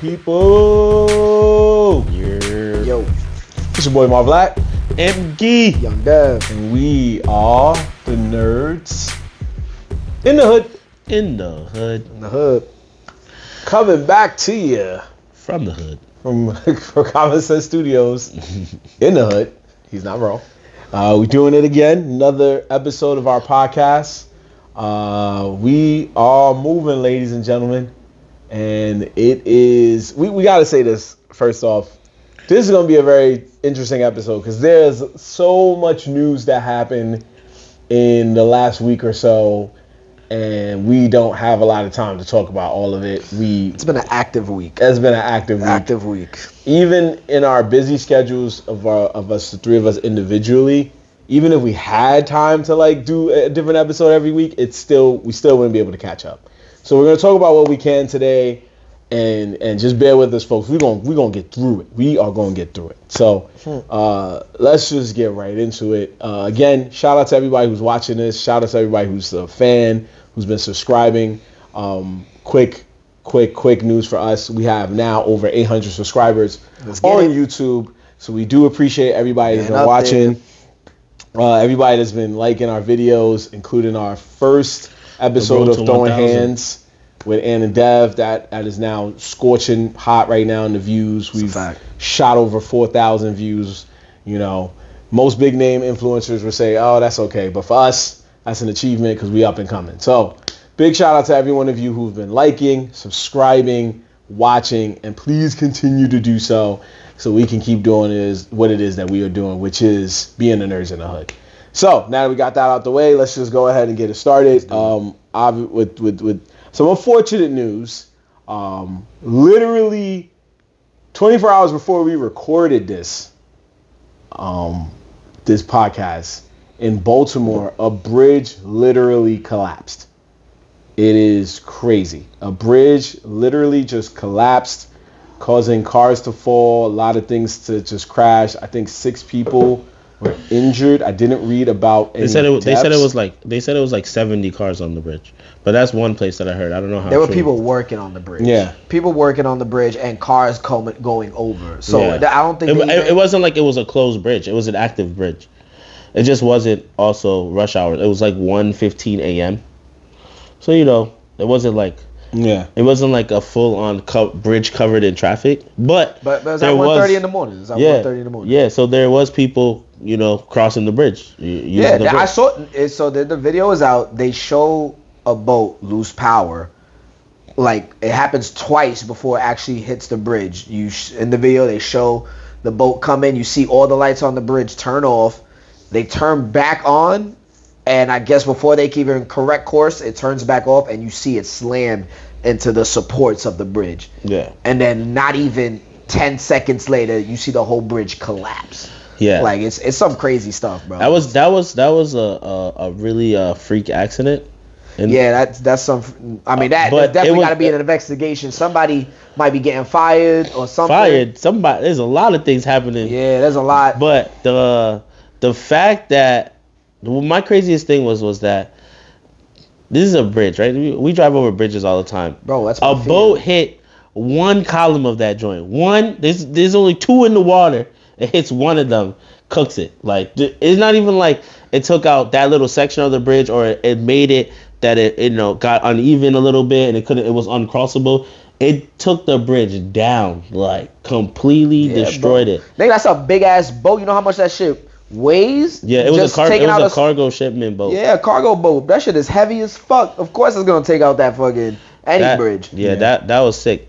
people. Yo. It's your boy Mar Black. MG. Young Dev. And we are the nerds in the hood. In the hood. In the hood. Coming back to you From the hood. from Common Sense Studios in the hood. He's not wrong. We're doing it again. Another episode of our podcast. We are moving, ladies and gentlemen. And it is, we got to say this first off. This is going to be a very interesting episode because there's so much news that happened in the last week or so. And we don't have a lot of time to talk about all of it. It's been an active week. It's been an active week. Even in our busy schedules of us, the three of us individually, even if we had time to like do a different episode every week, we still wouldn't be able to catch up. So we're gonna talk about what we can today, and just bear with us, folks. We're gonna get through it. We are gonna get through it. So let's just get right into it. Again, shout out to everybody who's watching this. Shout out to everybody who's a fan, who's been subscribing. Quick news for us. We have now over 800 subscribers on YouTube. So we do appreciate everybody that's been watching. Everybody that's been liking our videos, including our first episode of Throwing 1,000. Hands with Ann and Dev. That is now scorching hot right now in the views. We've shot over 4,000 views. You know, most big name influencers would say, oh, that's okay. But for us, that's an achievement because we up and coming. So big shout out to every one of you who've been liking, subscribing, watching, and please continue to do so we can keep doing what it is that we are doing, which is being the nerds in the hood. So now that we got that out the way, let's just go ahead and get it started. With some unfortunate news, literally 24 hours before we recorded this podcast in Baltimore, a bridge literally collapsed. It is crazy. A bridge literally just collapsed, causing cars to fall, a lot of things to just crash. I think 6 people were injured. I didn't read about any deaths. They said it was like 70 cars on the bridge. But that's one place that I heard. I don't know how. There were people working on the bridge. Yeah. People working on the bridge and cars going over. So I don't think it wasn't like it was a closed bridge. It was an active bridge. It just wasn't also rush hour. It was like 1:15 a.m. So, you know, it wasn't like it wasn't like a full-on bridge covered in traffic, but it was at 1:30 in the morning. It was at 1:30 in the morning. Yeah, so there was people, you know, crossing the bridge. I saw it. So the video is out. They show a boat lose power. Like, it happens twice before it actually hits the bridge. In the video, they show the boat come in. You see all the lights on the bridge turn off. They turn back on. And I guess before they can even correct course, it turns back off, and you see it slammed into the supports of the bridge. Yeah. And then not even 10 seconds later, you see the whole bridge collapse. Yeah. Like, it's some crazy stuff, bro. That was a really freak accident. And that's some. I mean, that definitely got to be an investigation. Somebody might be getting fired or something. Somebody. There's a lot of things happening. Yeah, there's a lot. But the fact that. My craziest thing was that this is a bridge, right? We drive over bridges all the time. Bro, that's a boat hit one column of that joint. There's only 2 in the water. It hits one of them, cooks it. Like, it's not even like it took out that little section of the bridge, or it made it that it got uneven a little bit and it was uncrossable. It took the bridge down, like completely destroyed it. Nigga, that's a big ass boat. You know how much that shit weighs? Yeah, it was a cargo shipment boat. Yeah, a cargo boat. That shit is heavy as fuck. Of course it's gonna take out that fucking bridge. Yeah, that was sick.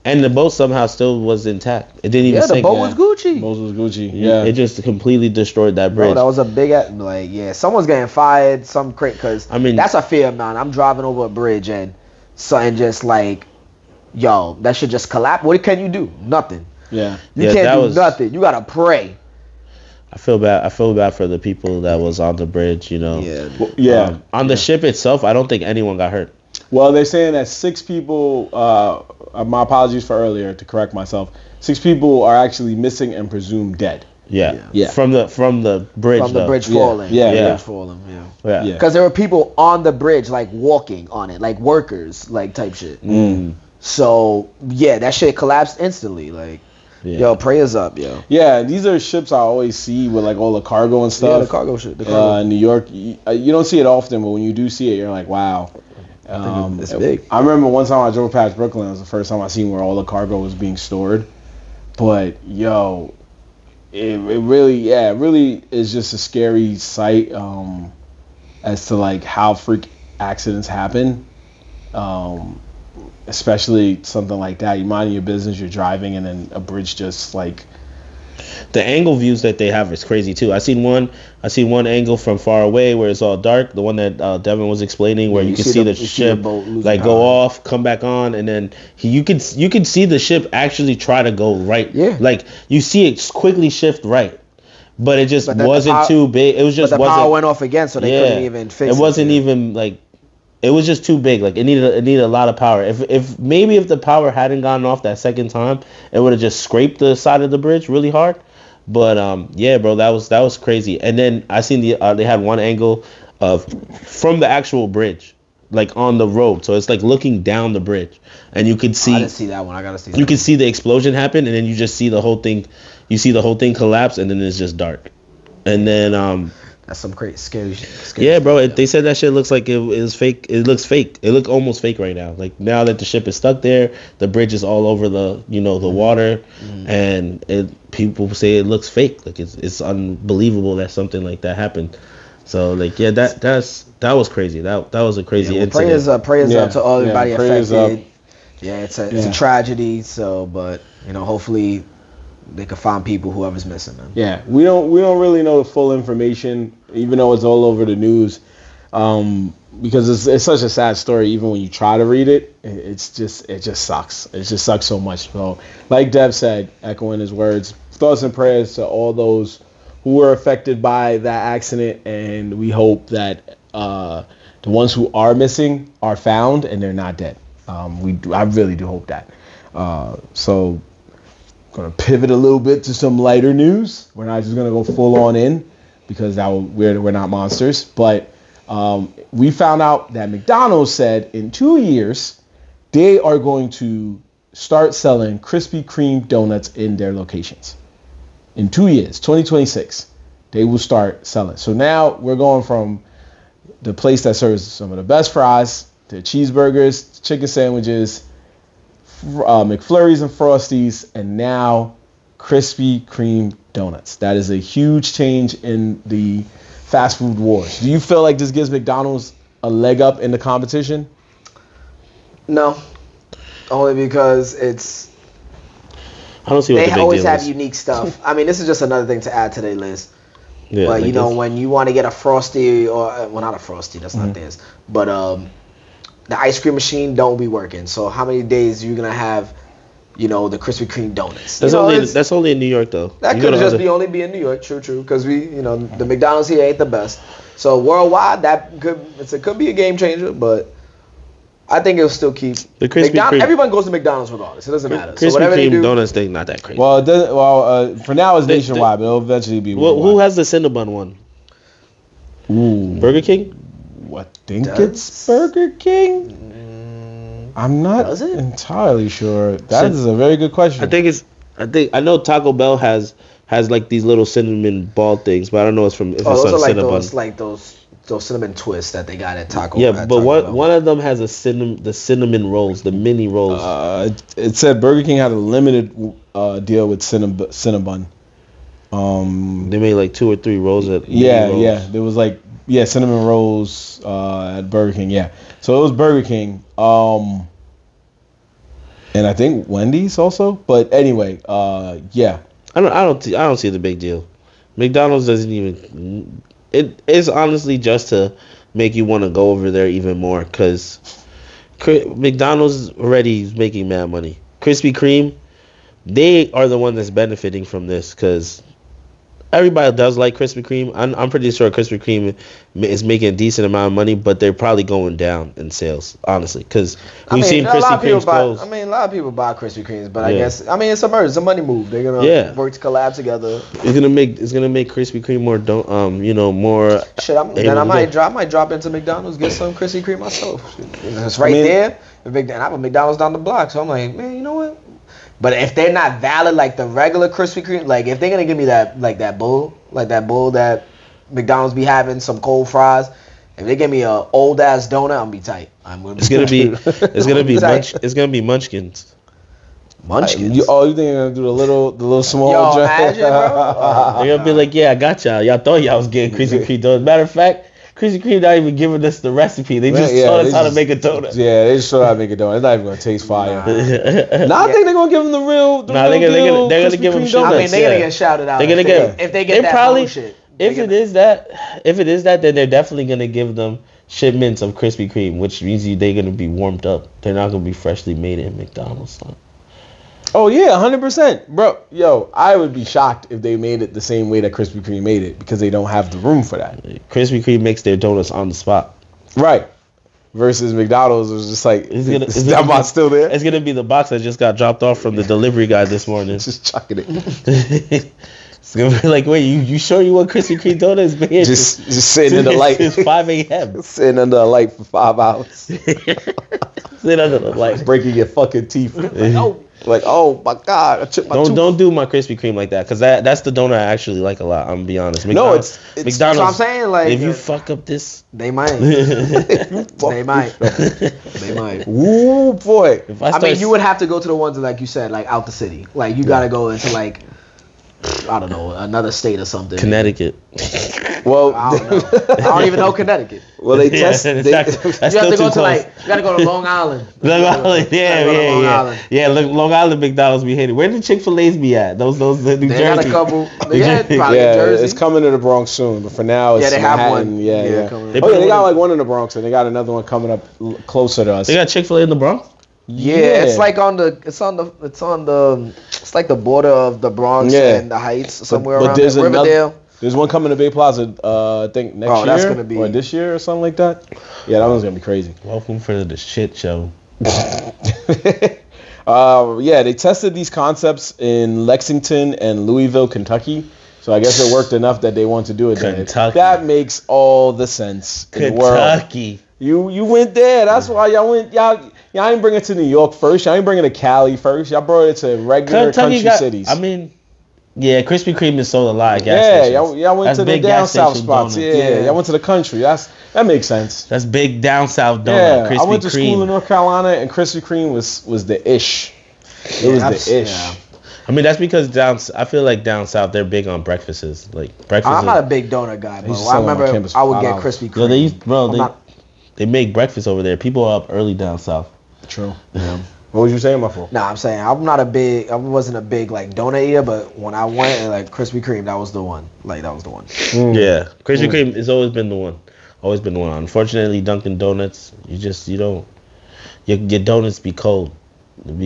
And the boat somehow still was intact. It didn't even sink. The boat was Gucci. The boat was Gucci. Yeah. It just completely destroyed that bridge. Bro, that was a big someone's getting fired, because that's a fear, man. I'm driving over a bridge and something just like, yo, that should just collapse. What can you do? Nothing. Yeah. You can't do nothing. You gotta pray. I feel bad for the people that was on the bridge, you know. Yeah. On the ship itself, I don't think anyone got hurt. Well, they're saying that 6 people, my apologies for earlier, to correct myself, 6 people are actually missing and presumed dead. Yeah. From the bridge. From the bridge falling. Yeah. Because there were people on the bridge, like walking on it, like workers, like type shit. So yeah, that shit collapsed instantly. Like, yo, prayers up, yo. Yeah, these are ships I always see with like all the cargo and stuff. Yeah, the cargo shit. The cargo. In New York, you don't see it often, but when you do see it, you're like, wow. It's big. I remember one time I drove past Brooklyn. It was the first time I seen where all the cargo was being stored. But yo, it really is just a scary sight as to like how freak accidents happen. Especially something like that. You mind your business, you're driving, and then a bridge just like. The angle views that they have is crazy too. I seen one angle from far away where it's all dark. The one that Devin was explaining, where you can see the ship like go off, come back on, and then you can see the ship actually try to go right. Yeah. Like you see it quickly shift right, but it just wasn't too big. It was just but the power went off again, so they couldn't even fix it. It wasn't even like. It was just too big. Like it needed a lot of power. If the power hadn't gone off that second time, it would have just scraped the side of the bridge really hard. But yeah, bro, that was crazy. And then I seen they had one angle of from the actual bridge, like on the road. So it's like looking down the bridge, and you could see. I didn't see that one. I gotta see. You can see the explosion happen, and then you just see the whole thing. You see the whole thing collapse, and then it's just dark. And then that's some crazy, scary. Yeah, bro. They said that shit looks like it is fake. It looks fake. It looks almost fake right now. Like now that the ship is stuck there, the bridge is all over the the water, and people say it looks fake. Like it's unbelievable that something like that happened. So like yeah, that was crazy. That was a crazy incident. Prayers up to all everybody affected. Up. Yeah, it's a tragedy. So, but hopefully they can find people, whoever's missing them. Yeah, we don't really know the full information, even though it's all over the news, because it's such a sad story. Even when you try to read it, it just sucks. It just sucks so much. So, like Dev said, echoing his words, thoughts and prayers to all those who were affected by that accident, and we hope that the ones who are missing are found and they're not dead. I really do hope that. So. Going to pivot a little bit to some lighter news. We're not just going to go full on in because we're not monsters. But we found out that McDonald's said in 2 years they are going to start selling Krispy Kreme donuts in their locations. In 2 years, 2026, they will start selling. So now we're going from the place that serves some of the best fries, to cheeseburgers, chicken sandwiches, McFlurries and Frosties, and now Krispy Kreme donuts. That is a huge change in the fast food wars. Do you feel like this gives McDonald's a leg up in the competition? No, only because it's. I don't see what the big deal is. They always have unique stuff. I mean, this is just another thing to add to their list. Yeah, but when you want to get a Frosty not a Frosty, that's not theirs, but the ice cream machine don't be working. So how many days are you gonna have, the Krispy Kreme donuts? That's only in New York though. That could just only be in New York. True. Because the McDonald's here ain't the best. So worldwide, it could be a game changer, but I think it'll still keep the Krispy Kreme. Everyone goes to McDonald's regardless. It doesn't matter. Krispy Kreme donuts thing not that crazy. Well, for now it's nationwide, but it'll eventually be. Who has the Cinnabon one? Ooh. Burger King. I think it's Burger King. I'm not entirely sure. That is a very good question. I know Taco Bell has like these little cinnamon ball things, but I don't know if it's those on are like Cinnabon. those cinnamon twists that they got at Taco. Yeah, but one of them has the cinnamon rolls, the mini rolls. It said Burger King had a limited deal with Cinnabon. They made like 2 or 3 rolls rolls. There was like cinnamon rolls at Burger King. Yeah, so it was Burger King, and I think Wendy's also. But anyway, yeah. I don't see the big deal. McDonald's doesn't even. It's honestly just to make you want to go over there even more, because McDonald's already is making mad money. Krispy Kreme, they are the one that's benefiting from this, because everybody does like Krispy Kreme. I'm pretty sure Krispy Kreme is making a decent amount of money, but they're probably going down in sales, honestly, because we've seen Krispy Kreme's close. A lot of people buy Krispy Kremes, but I guess it's a merge, it's a money move. They're gonna work to collab together. It's gonna make Krispy Kreme more more. Shit, I might drop into McDonald's, get some Krispy Kreme myself. It's right there. And I have a McDonald's down the block, so I'm like, man, you know what? But if they're not valid like the regular Krispy Kreme, like if they're gonna give me that bowl that McDonald's be having, some cold fries, if they give me a old ass donut, I'm gonna be tight. It's gonna be Munchkins. Munchkins. You think you're gonna do the little small? Yo, imagine, bro. They're gonna be like, yeah, I got y'all. Y'all thought y'all was getting Krispy Kreme donuts. Matter of fact, Krispy Kreme not even giving us the recipe. They just taught us how to make a donut. Yeah, they just showed how to make a donut. It's not even gonna taste fire. I think they're gonna give them the real. They're gonna give them donuts. I mean, they're gonna get shouted out. They're gonna get if they get that bullshit. If it is that, then they're definitely gonna give them shipments of Krispy Kreme, which means they're gonna be warmed up. They're not gonna be freshly made in McDonald's. Son. Oh yeah, 100%, bro. Yo, I would be shocked if they made it the same way that Krispy Kreme made it because they don't have the room for that. Krispy Kreme makes their donuts on the spot. Right. Versus McDonald's was just like, is that box still there? It's gonna be the box that just got dropped off from the delivery guy this morning. Just chucking it. It's gonna be like, wait, you sure you want Krispy Kreme donuts, man? Just sitting in the light. It's 5 a.m. Sitting under the light for 5 hours. Sitting under the light, breaking your fucking teeth. Like, oh my god, I chipped my tooth. Don't do my Krispy Kreme like that, because that's the donut I actually like a lot. I'm gonna be honest. McDonald's, McDonald's. So I'm saying, like, if you fuck up this, they might. They might. Ooh boy. I mean, you would have to go to the ones that, like you said, like out the city. Like you gotta go into like, I don't know, another state or something. Connecticut. Well, I don't know. I don't even know Connecticut. Well, they test. You have to go to you gotta go to Long Island. Long Island, yeah. Long Island McDonald's be hated. Where did Chick-fil-A's be at? Those the New Jersey. They got a couple. They had probably Jersey. It's coming to the Bronx soon, but for now it's they have Manhattan. one. Yeah. They got like one in the Bronx, and they got another one coming up closer to us. They got Chick-fil-A in the Bronx. Yeah, it's like it's like the border of the Bronx and the Heights, somewhere around there. Riverdale. There's one coming to Bay Plaza, I think next year. That's gonna be or this year or something like that. Yeah, that one's gonna be crazy. Welcome for the shit show. They tested these concepts in Lexington and Louisville, Kentucky. So I guess it worked enough that they want to do it there. Kentucky. That makes all the sense in the world. Kentucky. You went there. That's why y'all went. Y'all ain't bring it to New York first. Y'all ain't bring it to Cali first. Y'all brought it to regular country cities. I mean, yeah, Krispy Kreme is sold a lot of gas stations. Y'all went to the down south spots. Yeah, y'all went to the country. That makes sense. That's big down south donut. Yeah, Krispy I went to Kreme. school in North Carolina, and Krispy Kreme was the ish. It was the ish. Yeah. I mean, that's because I feel like down south they're big on breakfasts. Like breakfast. I'm not a big donut guy, bro. I remember I would get Krispy Kreme. They make breakfast over there. People are up early down south. True. Yeah. What was you saying, my fool? Nah, I'm saying I wasn't a big like donut eater, but when I went and like Krispy Kreme, that was the one. Like that was the one. Yeah, Krispy Kreme has always been the one. Always been the one. Unfortunately, Dunkin' Donuts, you don't. Your donuts be cold.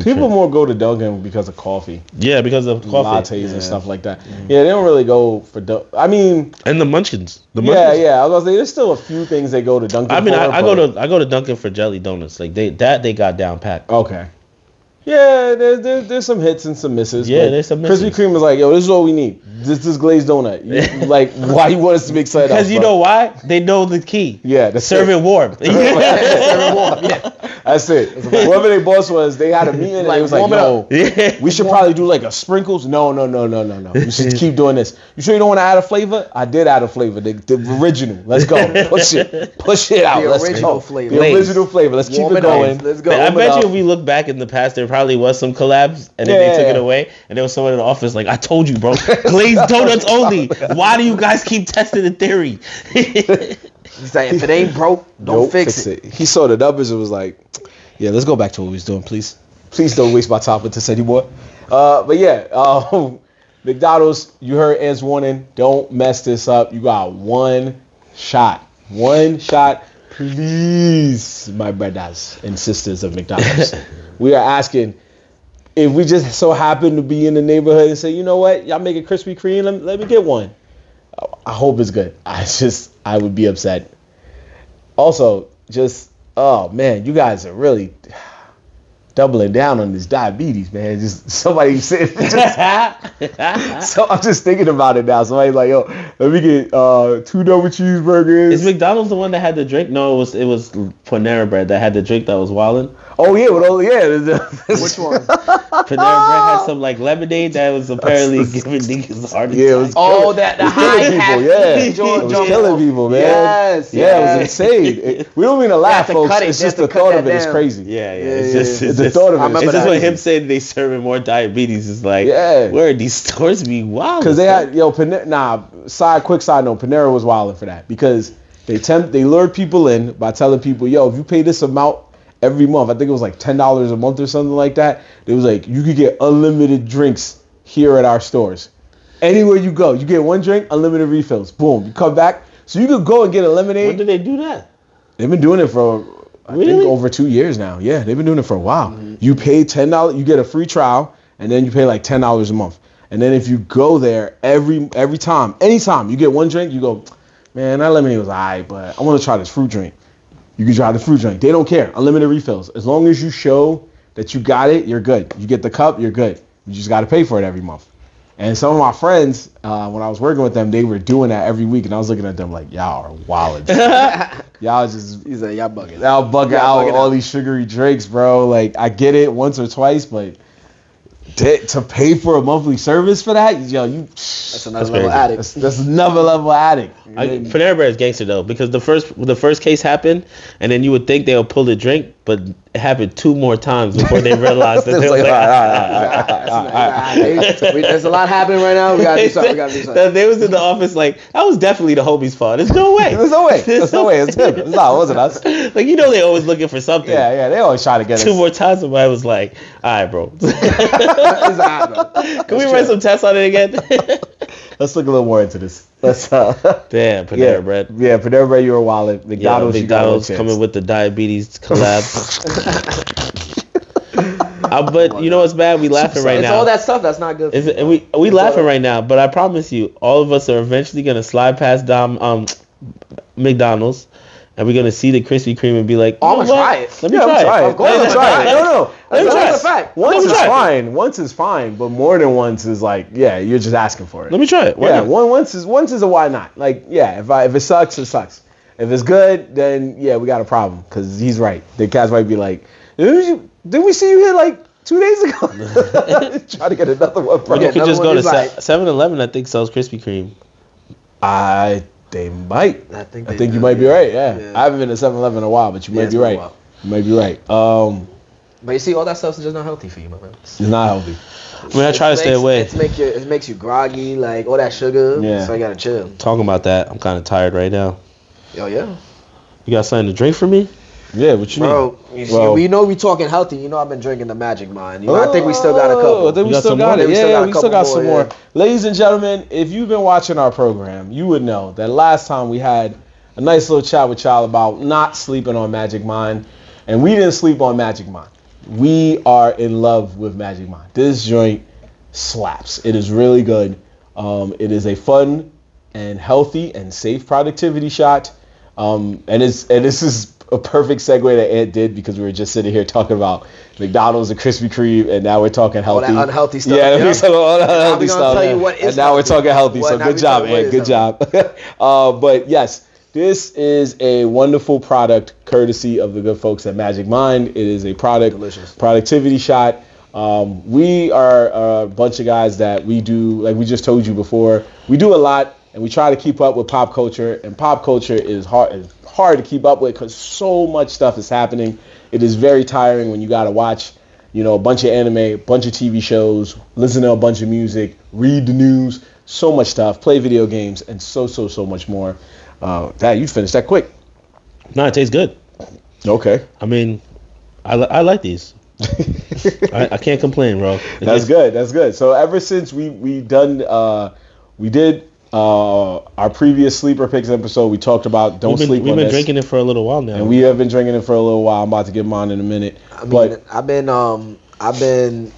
People more go to Dunkin' because of coffee. Yeah, because of coffee. Lattes and stuff like that. Yeah, they don't really go for I mean, and the Munchkins. I was gonna say there's still a few things they go to Dunkin'. I mean, I go to Dunkin' for jelly donuts. Like they got down pat. Okay. Yeah, there's some hits and some misses. Yeah, there's some misses. Krispy Kreme is like, yo, this is what we need. This glazed donut. Like, why you want us to be excited? Because you know why? They know the key. Yeah, serve it warm. Serve it warm. Yeah, that's it. Whoever their boss was, they had a meeting and it was like, no, we should probably do like a sprinkles. No. We should keep doing this. You sure you don't want to add a flavor? I did add a flavor. The original. Let's go. Push it out. The original flavor. The original flavor. Let's keep it going. Let's go. I bet you if we look back in the past, there probably was some collabs, and then they took it away, and there was someone in the office like, I told you, bro, glazed donuts only. Why do you guys keep testing the theory? He's like, if it ain't broke, don't fix it. He saw the numbers and was like, yeah, let's go back to what we was doing, please. Please don't waste my time with this anymore. But yeah, McDonald's, you heard Ant's warning. Don't mess this up. You got one shot. Please, my brothers and sisters of McDonald's. We are asking, if we just so happen to be in the neighborhood and say, you know what, y'all make a Krispy Kreme, let me get one. I hope it's good. I would be upset. Also, oh man, you guys are really doubling down on this diabetes, man. Just somebody said, so I'm just thinking about it now. Somebody's like, yo, let me get 2 double cheeseburgers. Is McDonald's the one that had the drink? No, it was Panera Bread that had the drink that was wildin'. Oh yeah, Which one? Panera Bread had some like lemonade that was apparently giving niggas a heart attack. Yeah, it was the high people. Yeah, it was killing people, man. Yes, yeah, it was insane. We don't mean to laugh, folks. It's just the thought of it is crazy. Yeah. It's just the thought of it. It's just when him saying they serving more diabetes is like, where are these stores be wild? Because they had Panera. Quick side note, Panera was wilding for that because they lured people in by telling people, yo, if you pay this amount every month, I think it was like $10 a month or something like that. It was like you could get unlimited drinks here at our stores. Anywhere you go, you get one drink, unlimited refills. Boom, you come back, so you could go and get a lemonade. When did they do that? They've been doing it for I think over 2 years now. Yeah, they've been doing it for a while. Mm-hmm. You pay $10, you get a free trial, and then you pay like $10 a month. And then if you go there every time, anytime you get one drink, you go, man, that lemonade was alright, but I want to try this fruit drink. You can try the fruit drink. They don't care. Unlimited refills. As long as you show that you got it, you're good. You get the cup, you're good. You just got to pay for it every month. And some of my friends, when I was working with them, they were doing that every week, and I was looking at them like, y'all are wild. Y'all just, he's like, y'all bugging. Y'all bugging out all these sugary drinks, bro. Like, I get it once or twice, but to pay for a monthly service for that, yo, that's another level addict. That's another level addict. Panera Bread is gangster though, because the first case happened, and then you would think they'll pull the drink, but it happened 2 more times before they realized that they were there's a lot happening right now. We gotta do something. They was in the office like, that was definitely the homie's fault. There's no way. There's no way. It's him. It's not. It wasn't us. Like, you know, they always looking for something. Yeah. They always try to get us. 2 more times, somebody was like, all right, bro. Can we run some tests on it again? Let's look a little more into this. Damn, Panera Bread. Yeah, Panera Bread, you were wild. McDonald's coming with the diabetes collab. But you know what's bad? We laughing right now. It's all that stuff that's not good. We laughing right now, but I promise you, all of us are eventually gonna slide past McDonald's, and we're gonna see the Krispy Kreme and be like, I'm gonna try it. Let me try it. Of course, I'm gonna try it. No. That's a fact. Once is fine. Once is fine, but more than once is like, yeah, you're just asking for it. Let me try it. Once is a why not? Like, yeah, if it sucks, it sucks. If it's good, then yeah, we got a problem because he's right. The cats might be like, didn't we see you here like 2 days ago? Try to get another one. Bro. You could just go to 7-Eleven. I think sells Krispy Kreme. They might. I think you might be right. Yeah. I haven't been to 7-Eleven in a while, but you might be right. You might be right. But you see, all that stuff's just not healthy for you, my man. It's not healthy. I mean, I try to stay away. It makes you groggy, like all that sugar. Yeah. So you gotta chill. Talking about that, I'm kind of tired right now. Oh yeah. You got something to drink for me? Yeah, what you need? Bro, we know we talking healthy. You know I've been drinking the Magic Mind. I think we still got a couple. I think we still got it. Yeah, we still got some more. Ladies and gentlemen, if you've been watching our program, you would know that last time we had a nice little chat with y'all about not sleeping on Magic Mind, and we didn't sleep on Magic Mind. We are in love with Magic Mind. This joint slaps. It is really good. It is a fun and healthy and safe productivity shot. And this is a perfect segue that Ant did because we were just sitting here talking about McDonald's and Krispy Kreme, and now we're talking healthy. All that unhealthy stuff. Yeah, we're talking all that unhealthy stuff. And now we're talking healthy. So good job, Ant. Good job. But yes, this is a wonderful product courtesy of the good folks at Magic Mind. It is a productivity shot. We are a bunch of guys that we do, like we just told you before, we do a lot and we try to keep up with pop culture, and pop culture is hard to keep up with because so much stuff is happening. It is very tiring when you got to watch, a bunch of anime, a bunch of TV shows, listen to a bunch of music, read the news, so much stuff, play video games, and so much more. Dad, you finished that quick. No, it tastes good. Okay. I mean, I like these. I can't complain, bro. That's good. So ever since we did our previous Sleeper Picks episode, we talked about don't sleep on this. We've been drinking it for a little while now. And we have been drinking it for a little while. I'm about to get mine in a minute. I've been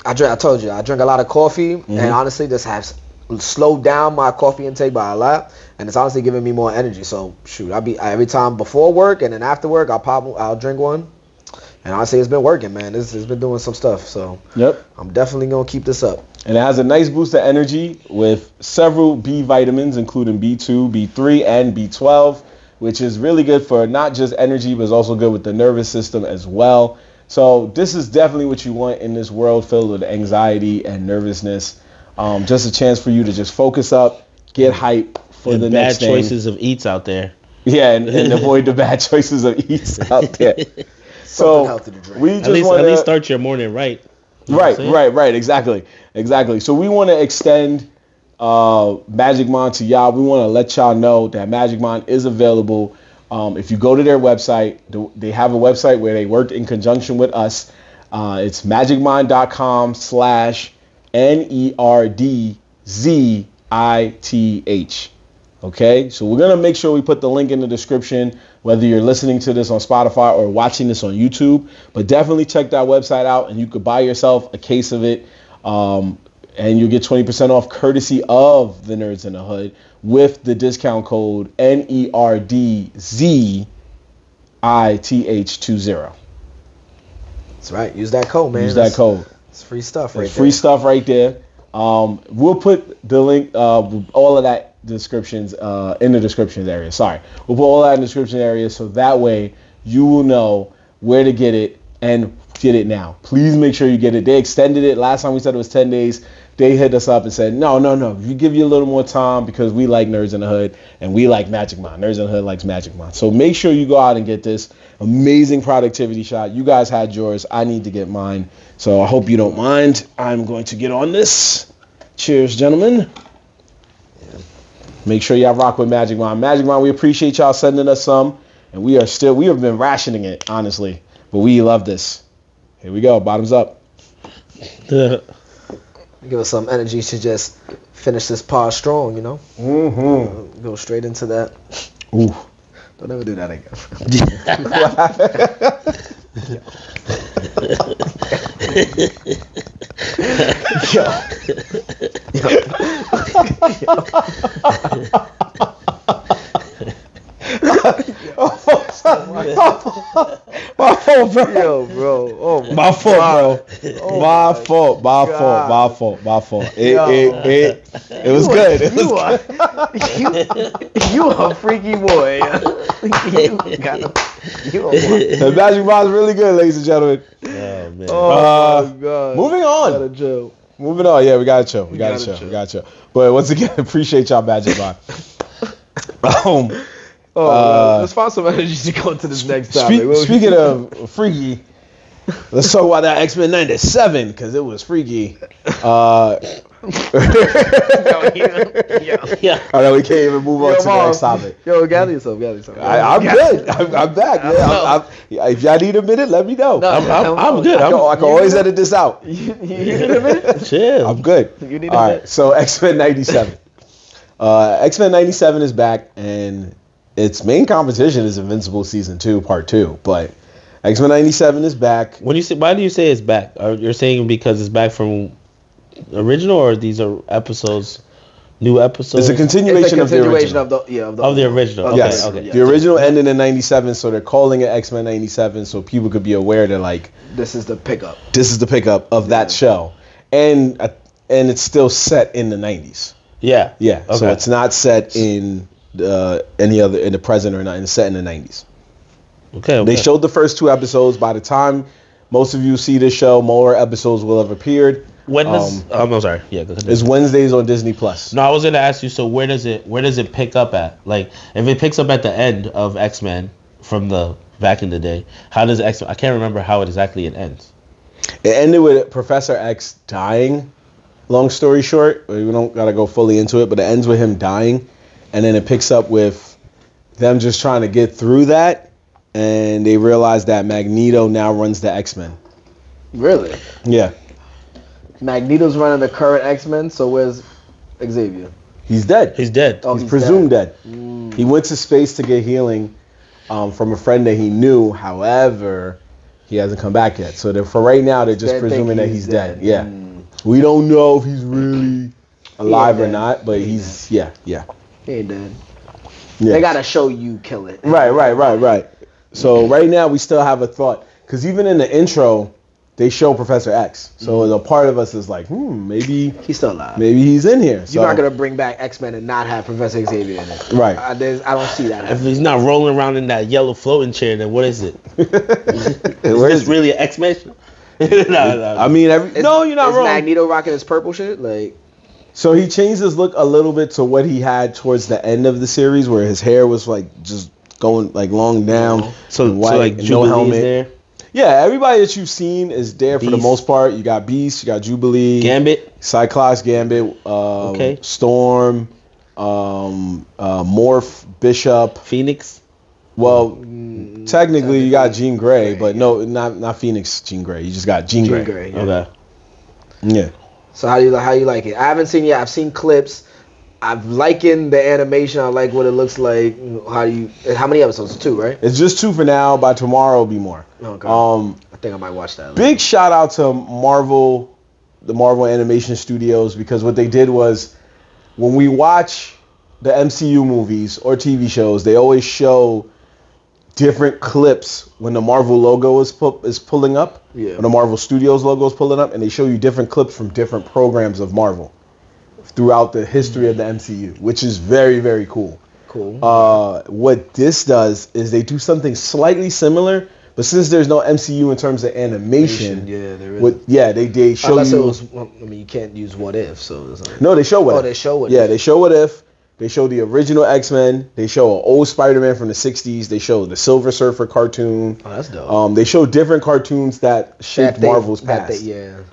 I told you, I drink a lot of coffee, and honestly, this has slowed down my coffee intake by a lot, and it's honestly giving me more energy. So shoot, every time before work and then after work, I'll drink one, and honestly, it's been working, man. It's been doing some stuff. So Yep. I'm definitely gonna keep this up. And it has a nice boost of energy with several B vitamins, including B2, B3, and B12, which is really good for not just energy, but it's also good with the nervous system as well. So this is definitely what you want in this world filled with anxiety and nervousness. Just a chance for you to just focus up, get hype for and the bad next thing. choices of eats out there. Yeah, and avoid the bad choices of eats out there. Something healthy to drink. We At just least, want at least start your morning right. You know what I'm saying? Right. Exactly. So we want to extend Magic Mind to y'all. We want to let y'all know that Magic Mind is available. If you go to their website, they have a website where they worked in conjunction with us. It's magicmind.com/NERDZITH. Okay, so we're going to make sure we put the link in the description, whether you're listening to this on Spotify or watching this on YouTube. But definitely check that website out, and you could buy yourself a case of it, and you'll get 20% off courtesy of the Nerds in the Hood with the discount code NERDZITH20. That's right. Use that code, man. Use that code. It's free stuff right There's there. free stuff right there. We'll put the link, all of that descriptions in the descriptions area. Sorry. We'll put all that in the description area so that way you will know where to get it and get it now. Please make sure you get it. They extended it. Last time we said it was 10 days. They hit us up and said, no. You give you a little more time because we like Nerds in the Hood and we like Magic Mind. Nerds in the Hood likes Magic Mind. So make sure you go out and get this amazing productivity shot. You guys had yours. I need to get mine. So I hope you don't mind. I'm going to get on this. Cheers, gentlemen. Make sure y'all rock with Magic Mind. Magic Mind, we appreciate y'all sending us some. And we have been rationing it, honestly. But we love this. Here we go. Bottoms up. Give us some energy to just finish this pod strong, you know? Mm-hmm. Go straight into that. Ooh. Don't ever do that again. My fault, bro. Yo, bro. Oh My fault, bro. My fault. It was good. It was You a freaky boy. The Magic Mind's really good, ladies and gentlemen. Oh man. Oh my God. Moving on. Moving on. Yeah, we gotta chill. We gotta chill. But once again, appreciate y'all, Magic Mind. Let's find some energy to go to this next topic. Speaking of freaky, let's talk about that X-Men 97 because it was freaky. Yeah. All right, we can't even move on to the next topic. Yo, gather yourself. I'm good. I'm back, man. If y'all need a minute, let me know. I'm good. I can always edit this out. You need a minute? Chill. I'm good. You need All right, so X-Men 97. X-Men 97 is back, and its main competition is Invincible Season 2, Part 2. But X-Men 97 is back. When you say, why do you say it's back? You're saying because it's back from original, or these are episodes, new episodes? It's a continuation of the original. of the original. Okay, Yes. okay. The original ended in 97, so they're calling it X-Men 97 so people could be aware that, like, this is the pickup. This is the pickup of that show. And it's still set in the 90s. Yeah. Yeah. Okay. So it's not set in any other, in the present or not. It's set in the 90s. Okay. They showed the first 2 episodes. By the time most of you see this show, more episodes will have appeared. When does? I'm sorry. Yeah. Go ahead. It's Wednesdays on Disney Plus. No, I was gonna ask you. So where does it pick up at? Like, if it picks up at the end of X-Men from the back in the day, how does X? I can't remember how exactly it ends. It ended with Professor X dying. Long story short, we don't gotta go fully into it, but it ends with him dying, and then it picks up with them just trying to get through that, and they realize that Magneto now runs the X-Men. Really? Yeah. Magneto's running the current X-Men, so where's Xavier? He's dead. He's dead. Oh, He's presumed dead. Mm. He went to space to get healing from a friend that he knew. However, He hasn't come back yet. So for right now, they're just They think presuming that he's he's dead. dead. Yeah. Mm. We don't know if he's really alive or dead. not, but He ain't he's yeah. He ain't dead. Yeah. They gotta show you kill it. Right. So right now we still have a thought, because even in the intro, they show Professor X. So a part of us is like, maybe He's still alive. maybe he's in here. So, You're not gonna bring back X-Men and not have Professor Xavier in it. Right. I don't see that If happening. he's not rolling around in that yellow floating chair, then what is it? Is Where this is really an X-Men? no. I mean, no, you're not is wrong. Magneto rocking his purple shit? Like, So he changed his look a little bit to what he had towards the end of the series, where his hair was like just going like long down, So and white, so like and no Jubilee's helmet. there. Yeah, everybody that you've seen is there for the Beast. most part. You got Beast, you got Jubilee, Gambit. Cyclops, Gambit, Okay. Storm, Morph, Bishop. Phoenix. Well, technically you got Jean Grey, Grey, but no, not Phoenix Jean Grey. You just got Jean Grey. Grey. Yeah. Okay. Yeah. So how you like it? I haven't seen it yet. I've seen clips. I've likened the animation. I like what it looks like. How many episodes? 2, right? It's just 2 for now. By tomorrow, it'll be more. Okay. I think I might watch that. Big shout out to Marvel, the Marvel Animation Studios, because what they did was, when we watch the MCU movies or TV shows, they always show different clips when the Marvel logo is pulling up. Yeah. When the Marvel Studios logo is pulling up, and they show you different clips from different programs of Marvel throughout the history of the MCU, which is very, very cool. Cool. What this does is they do something slightly similar, but since there's no MCU in terms of animation, Yeah, there is. they show Unless you. it was, you can't use What If, so it's like, No, they show What Oh, If. they show What Yeah, If. they show What If. They show the original X-Men. They show an old Spider-Man from the 60s. They show the Silver Surfer cartoon. Oh, that's dope. They show different cartoons that shaped Marvel's past.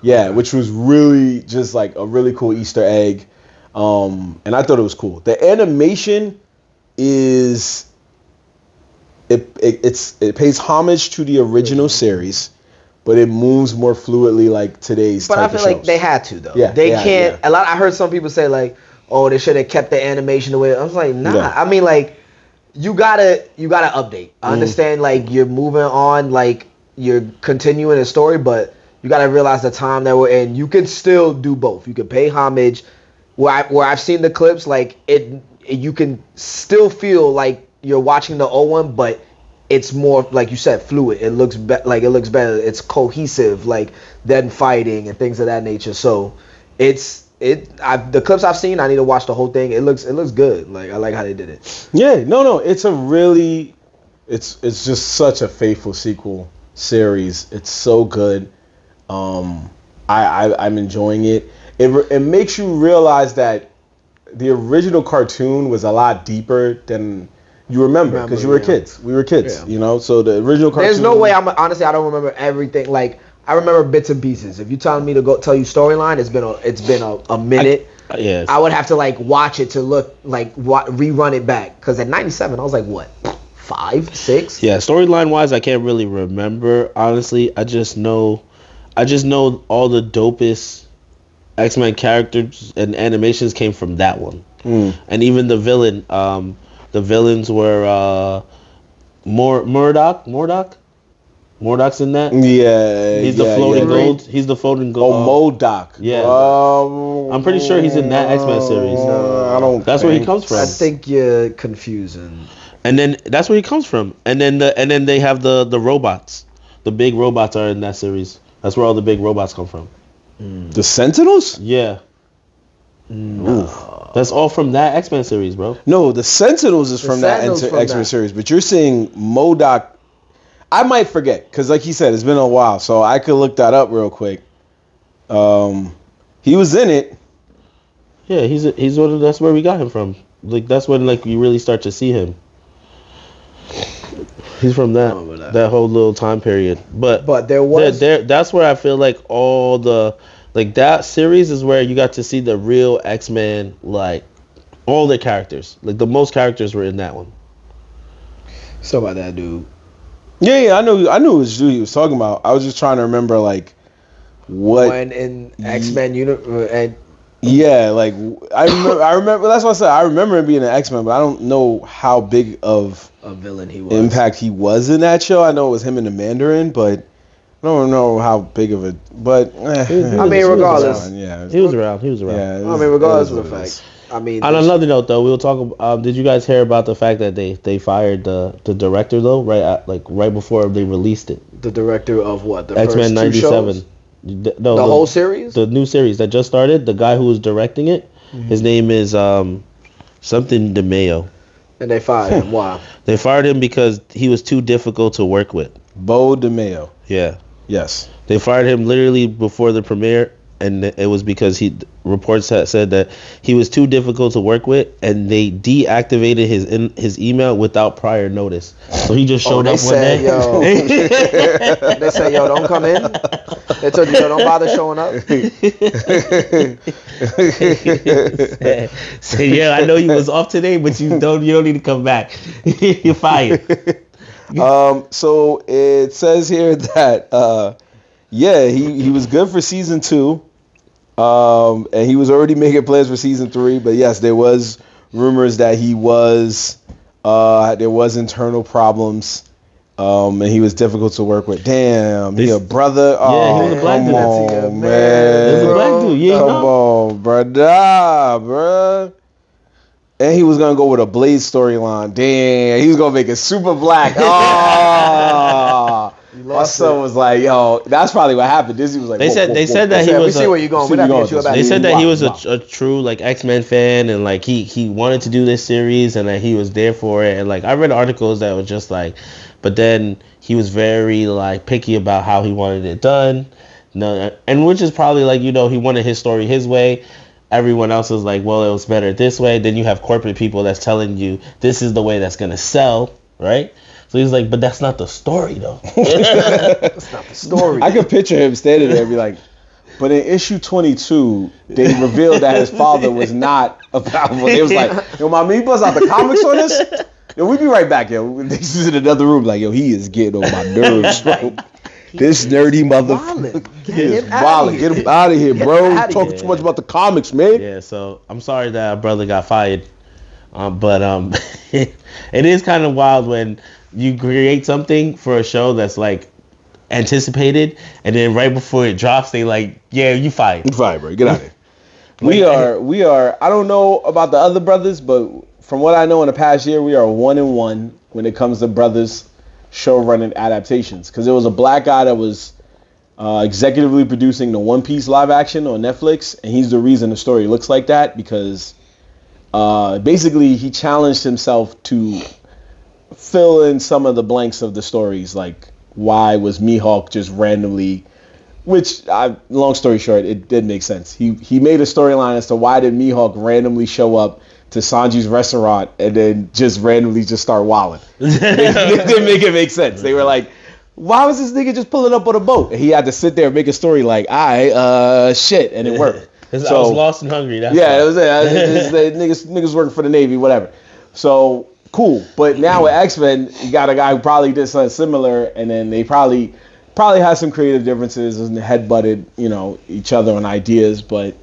Yeah, which was really just like a really cool Easter egg. And I thought it was cool. The animation is it pays homage to the original series, but it moves more fluidly like today's But type I feel of like shows. they had to though. Yeah, they they had, can't. yeah. I heard some people say like, oh, they should have kept the animation the way. I was like, nah. Yeah. I mean, like, you gotta update. I understand, like, you're moving on, like, you're continuing the story, but you gotta realize the time that we're in. You can still do both. You can pay homage. Where I've seen the clips, like, you can still feel like you're watching the old one, but it's more, like you said, fluid. It looks better. It's cohesive, like them fighting and things of that nature. So the clips I've seen, I need to watch the whole thing. It looks good. Like, I like how they did it. Yeah, no, it's just such a faithful sequel series. It's so good. I'm enjoying it. It makes you realize that the original cartoon was a lot deeper than you remember, because you were kids. We were kids, Yeah. So the original cartoon. There's no way honestly, I don't remember everything. Like, I remember bits and pieces. If you're telling me to go tell you storyline, it's been a minute. Yes. I would have to like watch it to look like rerun it back, because at 97 I was like, what, 5, 6? Yeah, storyline wise, I can't really remember. Honestly, I just know all the dopest X-Men characters and animations came from that one. And even the villain, the villains were Murdoch. Murdoch's in that. Yeah, He's the floating gold. He's the floating gold. Oh, MODOK. Yeah. I'm pretty sure he's in that X-Men series. I don't. That's where he comes from. I think you're confusing. And then that's where he comes from. And then they have the robots. The big robots are in that series. That's where all the big robots come from. The Sentinels? Yeah. No. That's all from that X-Men series, bro. No, the Sentinels is from that Sentinels from X-Men that. series, but you're saying MODOK. I might forget, because like he said, it's been a while, so I could look that up real quick. He was in it. Yeah, he's one of, that's where we got him from. Like, that's when like you really start to see him. He's from that whole little time period. But there was that's where I feel like all the, like, that series is where you got to see the real X-Men, like all the characters. Like, the most characters were in that one. so about that dude. Yeah, I knew it was who he was talking about. I was just trying to remember like what. When in X-Men and Yeah, like I remember. That's what I said. I remember him being an X-Men, but I don't know how big of a villain he was. impact he was in that show. I know it was him and the Mandarin, but I don't know how big of it, but I mean, regardless. He was around. Yeah, I mean, regardless of the fact. I mean, on another note, though, we'll talk. Did you guys hear about the fact that they fired the director though? Right before they released it. The director of what? The X-Men first 97. The whole series. The new series that just started. The guy who was directing it, his name is something DeMayo. And they fired him. Why? They fired him because he was too difficult to work with. Bo DeMayo. Yeah. Yes. They fired him literally before the premiere, and it was because reports had said that he was too difficult to work with, and they deactivated his email without prior notice. So he just showed up one day. Yo. They said, yo, don't come in. They told you, yo, don't bother showing up. Say, yeah, I know you was off today, but you don't need to come back. You're fired. So it says here that he was good for season 2. And he was already making plans for season 3, but yes, there was rumors that there was internal problems, and he was difficult to work with. Damn, he a brother. Yeah, he was a black dude. Come on, man. He was a black dude. Yeah, come on, brother, bruh. And he was gonna go with a Blade storyline. Damn, he was gonna make it super black. Oh. My son was like, "Yo, that's probably what happened." Disney was like, "They said that he was." We see where you're going. They said that he was a true like X-Men fan, and like he wanted to do this series, and that he was there for it. And like I read articles that was just like, but then he was very like picky about how he wanted it done. No, and which is probably like he wanted his story his way. Everyone else is like, well, it was better this way. Then you have corporate people that's telling you this is the way that's gonna sell, right? So he's like, but that's not the story, though. That's not the story. I could picture him standing there and be like, but in issue 22, they revealed that his father was not a powerful. They was like, yo, mommy, you buzz out the comics on this? Yo, we be right back, yo. This is in another room, like, yo, he is getting on my nerves, bro. This nerdy motherfucker is wildin'. Get him out of here, bro. Talking too much about the comics, man. Yeah, so I'm sorry that our brother got fired. But it is kind of wild when you create something for a show that's like anticipated, and then right before it drops, they like, yeah, you fired. You fired, bro. Get out of here. We are. I don't know about the other brothers, but from what I know in the past year, we are 1-1 when it comes to brothers show running adaptations. Because there was a black guy that was executively producing the One Piece live action on Netflix, and he's the reason the story looks like that because basically he challenged himself to fill in some of the blanks of the stories, like why was Mihawk just randomly, long story short, it did make sense. He made a storyline as to why did Mihawk randomly show up to Sanji's restaurant and then just randomly just start wilding. It didn't make it make sense. They were like, why was this nigga just pulling up on a boat? And he had to sit there and make a story like, shit, and it worked. I was lost and hungry. That's that was it. Niggas working for the Navy, whatever. So cool. But now with X-Men, you got a guy who probably did something similar, and then they probably had some creative differences and headbutted, each other on ideas, but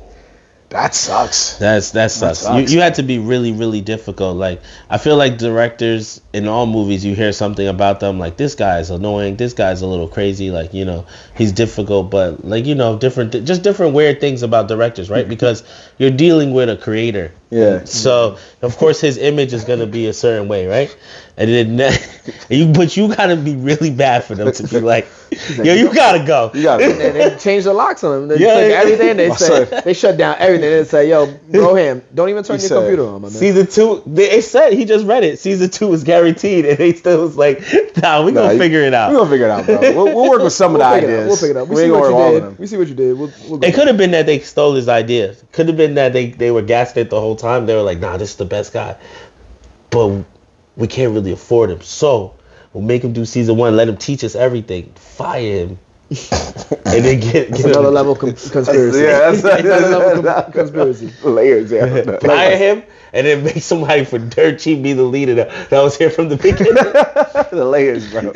that sucks. That sucks. You had to be really, really difficult. Like, I feel like directors in all movies, you hear something about them like, this guy's annoying, this guy's a little crazy, like, he's difficult, but like, different weird things about directors, right? Because you're dealing with a creator. Yeah. So of course his image is gonna be a certain way, right? And then but you gotta be really bad for them to be like, yo, you gotta go. You gotta go. And they change the locks on them. They took everything. They shut down everything. They say, yo, Roham, don't even turn your computer on, my man. Season 2, they said, he just read it. Season 2 is guaranteed, and they still was like, we're gonna figure it out. We're gonna figure it out, bro. We'll work with some of the ideas. We'll figure it out. We see what you did. We see what you did. We'll it could have been that they stole his idea. Could have been that they were gassed it the whole time. They were like, nah, this is the best guy. But we can't really afford him. So we'll make him do season 1, let him teach us everything. Fire him. And then get another level conspiracy. Yeah, that's another level conspiracy. Layers, yeah. Fire him, and then make somebody for dirt cheap be the leader that was here from the beginning. The layers, bro.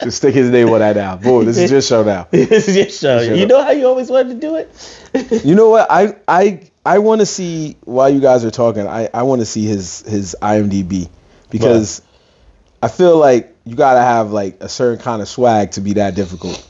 Just stick his name on that now. Boom, this is your show now. This is your show. You know how you always wanted to do it? You know what? I want to see, while you guys are talking, I want to see his IMDb, because I feel like you gotta have like a certain kind of swag to be that difficult.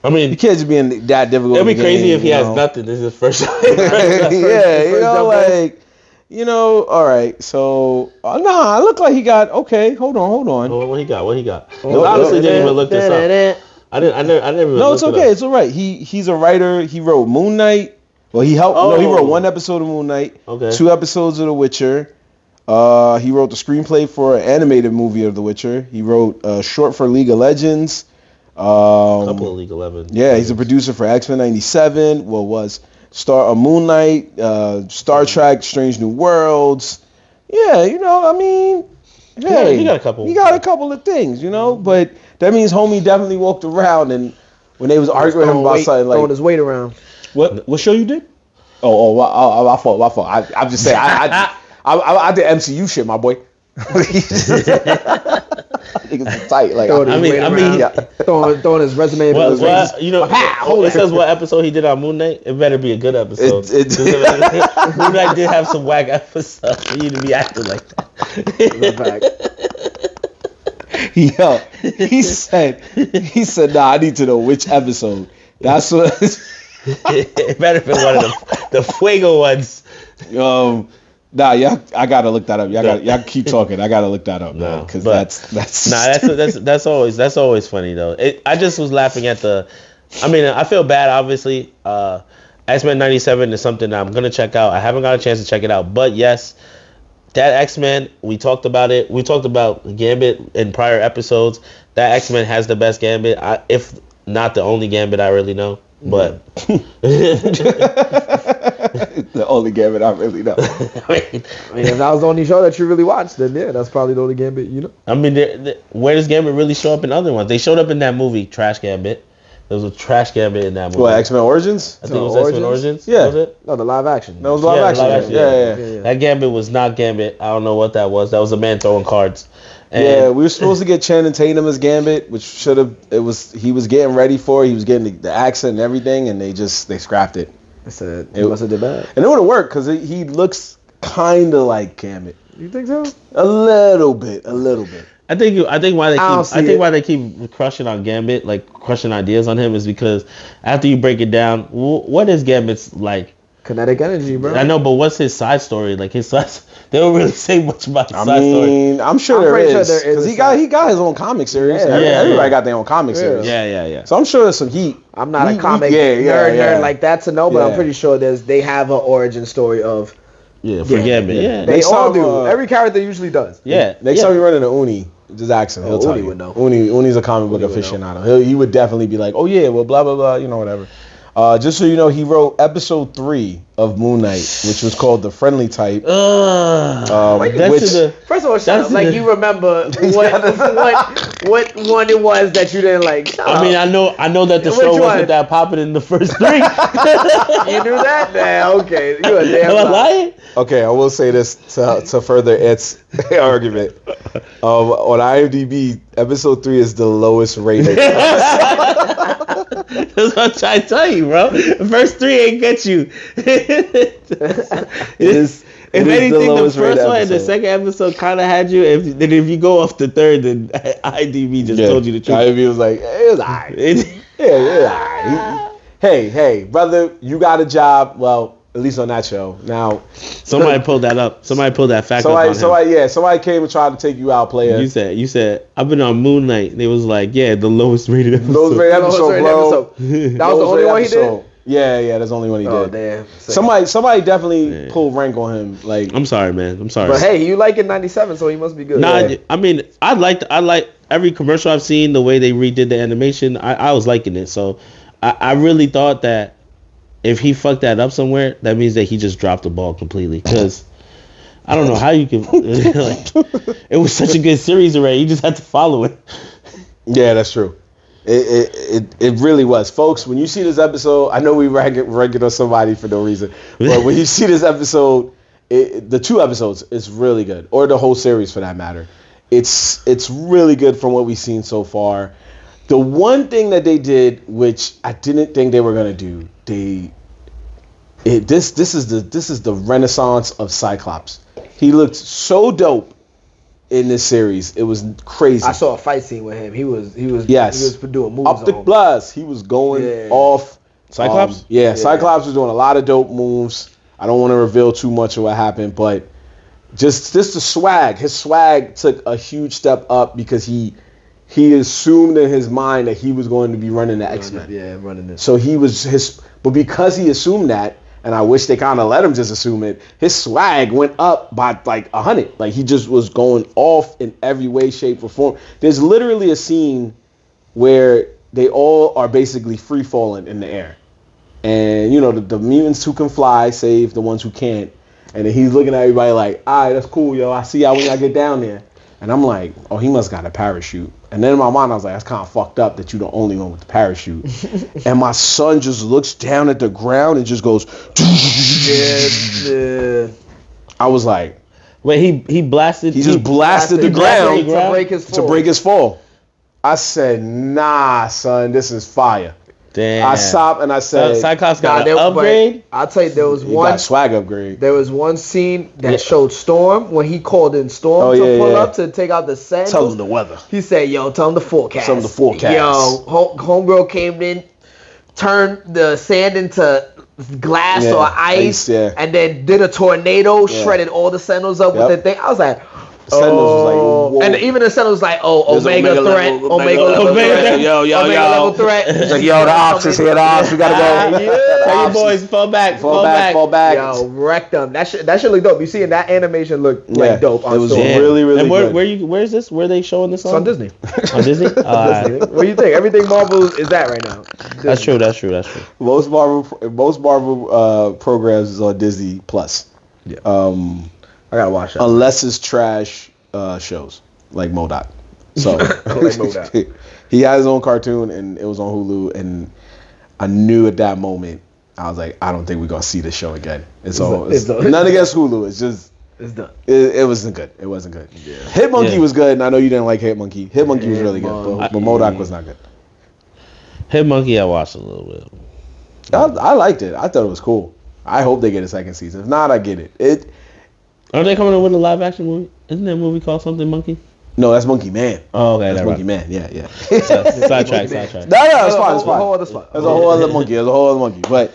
I mean, You can't just be in that difficult. it'd be crazy game, if he has nothing. This is his first. Yeah, you know, like, you know, all right. So, nah, I look like he got okay. Hold on. Oh, what he got? What he got? No, I honestly no, didn't even look this up. I never even No, it's looked it okay. up. It's all right. He's a writer. He wrote Moon Knight. Well, he helped. No, he wrote 1 episode of Moon Knight. Okay. 2 episodes of The Witcher. He wrote the screenplay for an animated movie of The Witcher. He wrote a short for League of Legends. A couple of League of Legends. Yeah, he's a producer for X-Men '97. Well, was Moon Knight, Star Trek, Strange New Worlds. Yeah, you know, I mean, hey, he got a couple. He got a couple of things, you know, but that means homie definitely walked around and when they was arguing him about something like throwing his weight around. What show you did? My fault. I'm just saying I did MCU shit, my boy. Niggas tight. Like I mean, throwing his resume. What, you know, it says what episode he did on Moon Knight. It better be a good episode. Moon Knight did have some whack episodes for you to be acting like that. Yo, he said, nah, I need to know which episode. That's what. It better be one of the Fuego ones. Nah, y'all, I gotta look that up. Y'all keep talking. I gotta look that up, no, because that's that's always funny though. I just was laughing at I mean, I feel bad. Obviously, X-Men '97 is something that I'm gonna check out. I haven't got a chance to check it out, but yes, that X-Men, we talked about it. We talked about Gambit in prior episodes. That X-Men has the best Gambit, if not the only Gambit I really know. But the only Gambit I really know. I mean, if that was the only show that you really watched, then yeah, that's probably the only Gambit you know. I mean, where does Gambit really show up in other ones? They showed up in that movie, Trash Gambit. There was a Trash Gambit in that movie. What, X-Men Origins? I think it was X-Men Origins. Yeah. Was it? No, the live action. That was live action. Yeah. That Gambit was not Gambit. I don't know what that was. That was a man throwing cards. And we were supposed to get Channing Tatum as Gambit, which he was getting ready for. He was getting the accent and everything, and they scrapped it. They said it must have did bad. And it would have worked because he looks kind of like Gambit. You think so? A little bit. I think why they keep crushing on Gambit, like crushing ideas on him, is because after you break it down, what is Gambit's like? Kinetic energy, bro. I know, but what's his side story? Like his side, they don't really say much about his side story. I'm sure there is because he got his own comic series. Everybody got their own comic series. Yeah. So I'm sure there's some heat. I'm not a comic nerd like that to know, but I'm pretty sure they have an origin story of. Yeah, for Gambit. Yeah, they all do. Every character usually does. Yeah. Next time you run into Uni, just ask him. He'll tell you. Would know. Uni's a comic book aficionado. He would definitely be like, oh yeah, well blah blah blah, you know, whatever. Just so you know, he wrote episode 3 of Moon Knight, which was called The Friendly Type. First of all, shut up. Like, you remember what one it was that you didn't like. I mean, I know that the show wasn't that popular in the first 3. You knew that? Nah, okay. You a damn Am I lying? Okay, I will say this to further its argument. On IMDb, episode 3 is the lowest rated. That's what I'm trying to tell you, bro. The first 3 ain't get you. If anything, the first one and the second episode kind of had you. If you go off the third, then IMDb just told you the truth. IMDb was like, it was alright. Hey, brother, you got a job. Well, at least on that show. Now, somebody pulled that up. Somebody pulled that fact up on him. Somebody came and tried to take you out, player. You said, I've been on Moon Knight. And they was like, yeah, the lowest rated episode. Lowest rated episode, bro. That was the only one he did? Yeah, that's the only one he did. Oh, damn. Somebody definitely pulled rank on him. Like, I'm sorry, man. I'm sorry. But hey, you like it 97, so he must be good. Nah, yeah. I mean, I like every commercial I've seen, the way they redid the animation. I was liking it. So I really thought that if he fucked that up somewhere, that means that he just dropped the ball completely. Because I don't know how you can. It was such a good series already. You just had to follow it. Yeah, that's true. It really was, folks. When you see this episode, I know we ragging on somebody for no reason, but when you see this episode, the 2 episodes, it's really good, or the whole series for that matter. It's really good from what we've seen so far. The one thing that they did, which I didn't think they were gonna do, this is the renaissance of Cyclops. He looked so dope in this series. It was crazy. I saw a fight scene with him. He was doing moves Optic on him. Blast. He was going off. Cyclops? Cyclops was doing a lot of dope moves. I don't want to reveal too much of what happened, but just the swag. His swag took a huge step up because he assumed in his mind that he was going to be running the X-Men. Yeah, running this. So but because he assumed that, and I wish they kind of let him just assume it, his swag went up by like 100. Like he just was going off in every way, shape, or form. There's literally a scene where they all are basically free falling in the air. And, you know, the mutants who can fly save the ones who can't. And then he's looking at everybody like, all right, that's cool, yo. I see y'all when y'all get down there. And I'm like, oh, he must got a parachute. And then in my mind, I was like, that's kind of fucked up that you the only one with the parachute. And my son just looks down at the ground and just goes, yeah. I was like, wait, he blasted. He just blasted the ground to break his fall. I said, nah, son, this is fire. Damn. I stopped and I said, Cyclops got an upgrade. I'll tell you, there was one got swag upgrade. There was one scene that showed Storm when he called in Storm to pull up to take out the sand. Tell him the weather. He said, "Yo, tell him the forecast." Tell him the forecast. Yo, homegirl came in, turned the sand into glass or ice, and then did a tornado, shredded all the Sentinels up with the thing. I was like. Sentinels was like, whoa. And even the Sentinels was like, Omega threat, Omega level threat, yo, Omega level threat. It's like, yo, the ops is here, the ops, we gotta go. Tell you boys, fall back. Yo, wrecked them. That shit look dope. You see, in that animation looked like dope. It was really and good. Where is this? Where are they showing this on? It's on Disney. On Disney? Disney. What do you think? Everything Marvel is that right now. Disney. That's true. Most Marvel programs is on Disney Plus. Yeah. I gotta watch that. Unless it's trash shows like MODOK. So like MODOK. He has his own cartoon and it was on Hulu, and I knew at that moment I was like, I don't think we're gonna see this show again. It's none against Hulu. It's just it's done. It wasn't good. It wasn't good. Yeah. Hitmonkey was good, and I know you didn't like Hitmonkey. Hitmonkey was really good, but MODOK was not good. Hitmonkey, I watched a little bit. I liked it. I thought it was cool. I hope they get a second season. If not, I get it. Aren't they coming up with a live action movie? Isn't there a movie called something Monkey? No, that's Monkey Man. Oh, okay. That's Monkey Man. Yeah. Sidetrack. No, it's fine. It's fine. There's a whole other monkey. But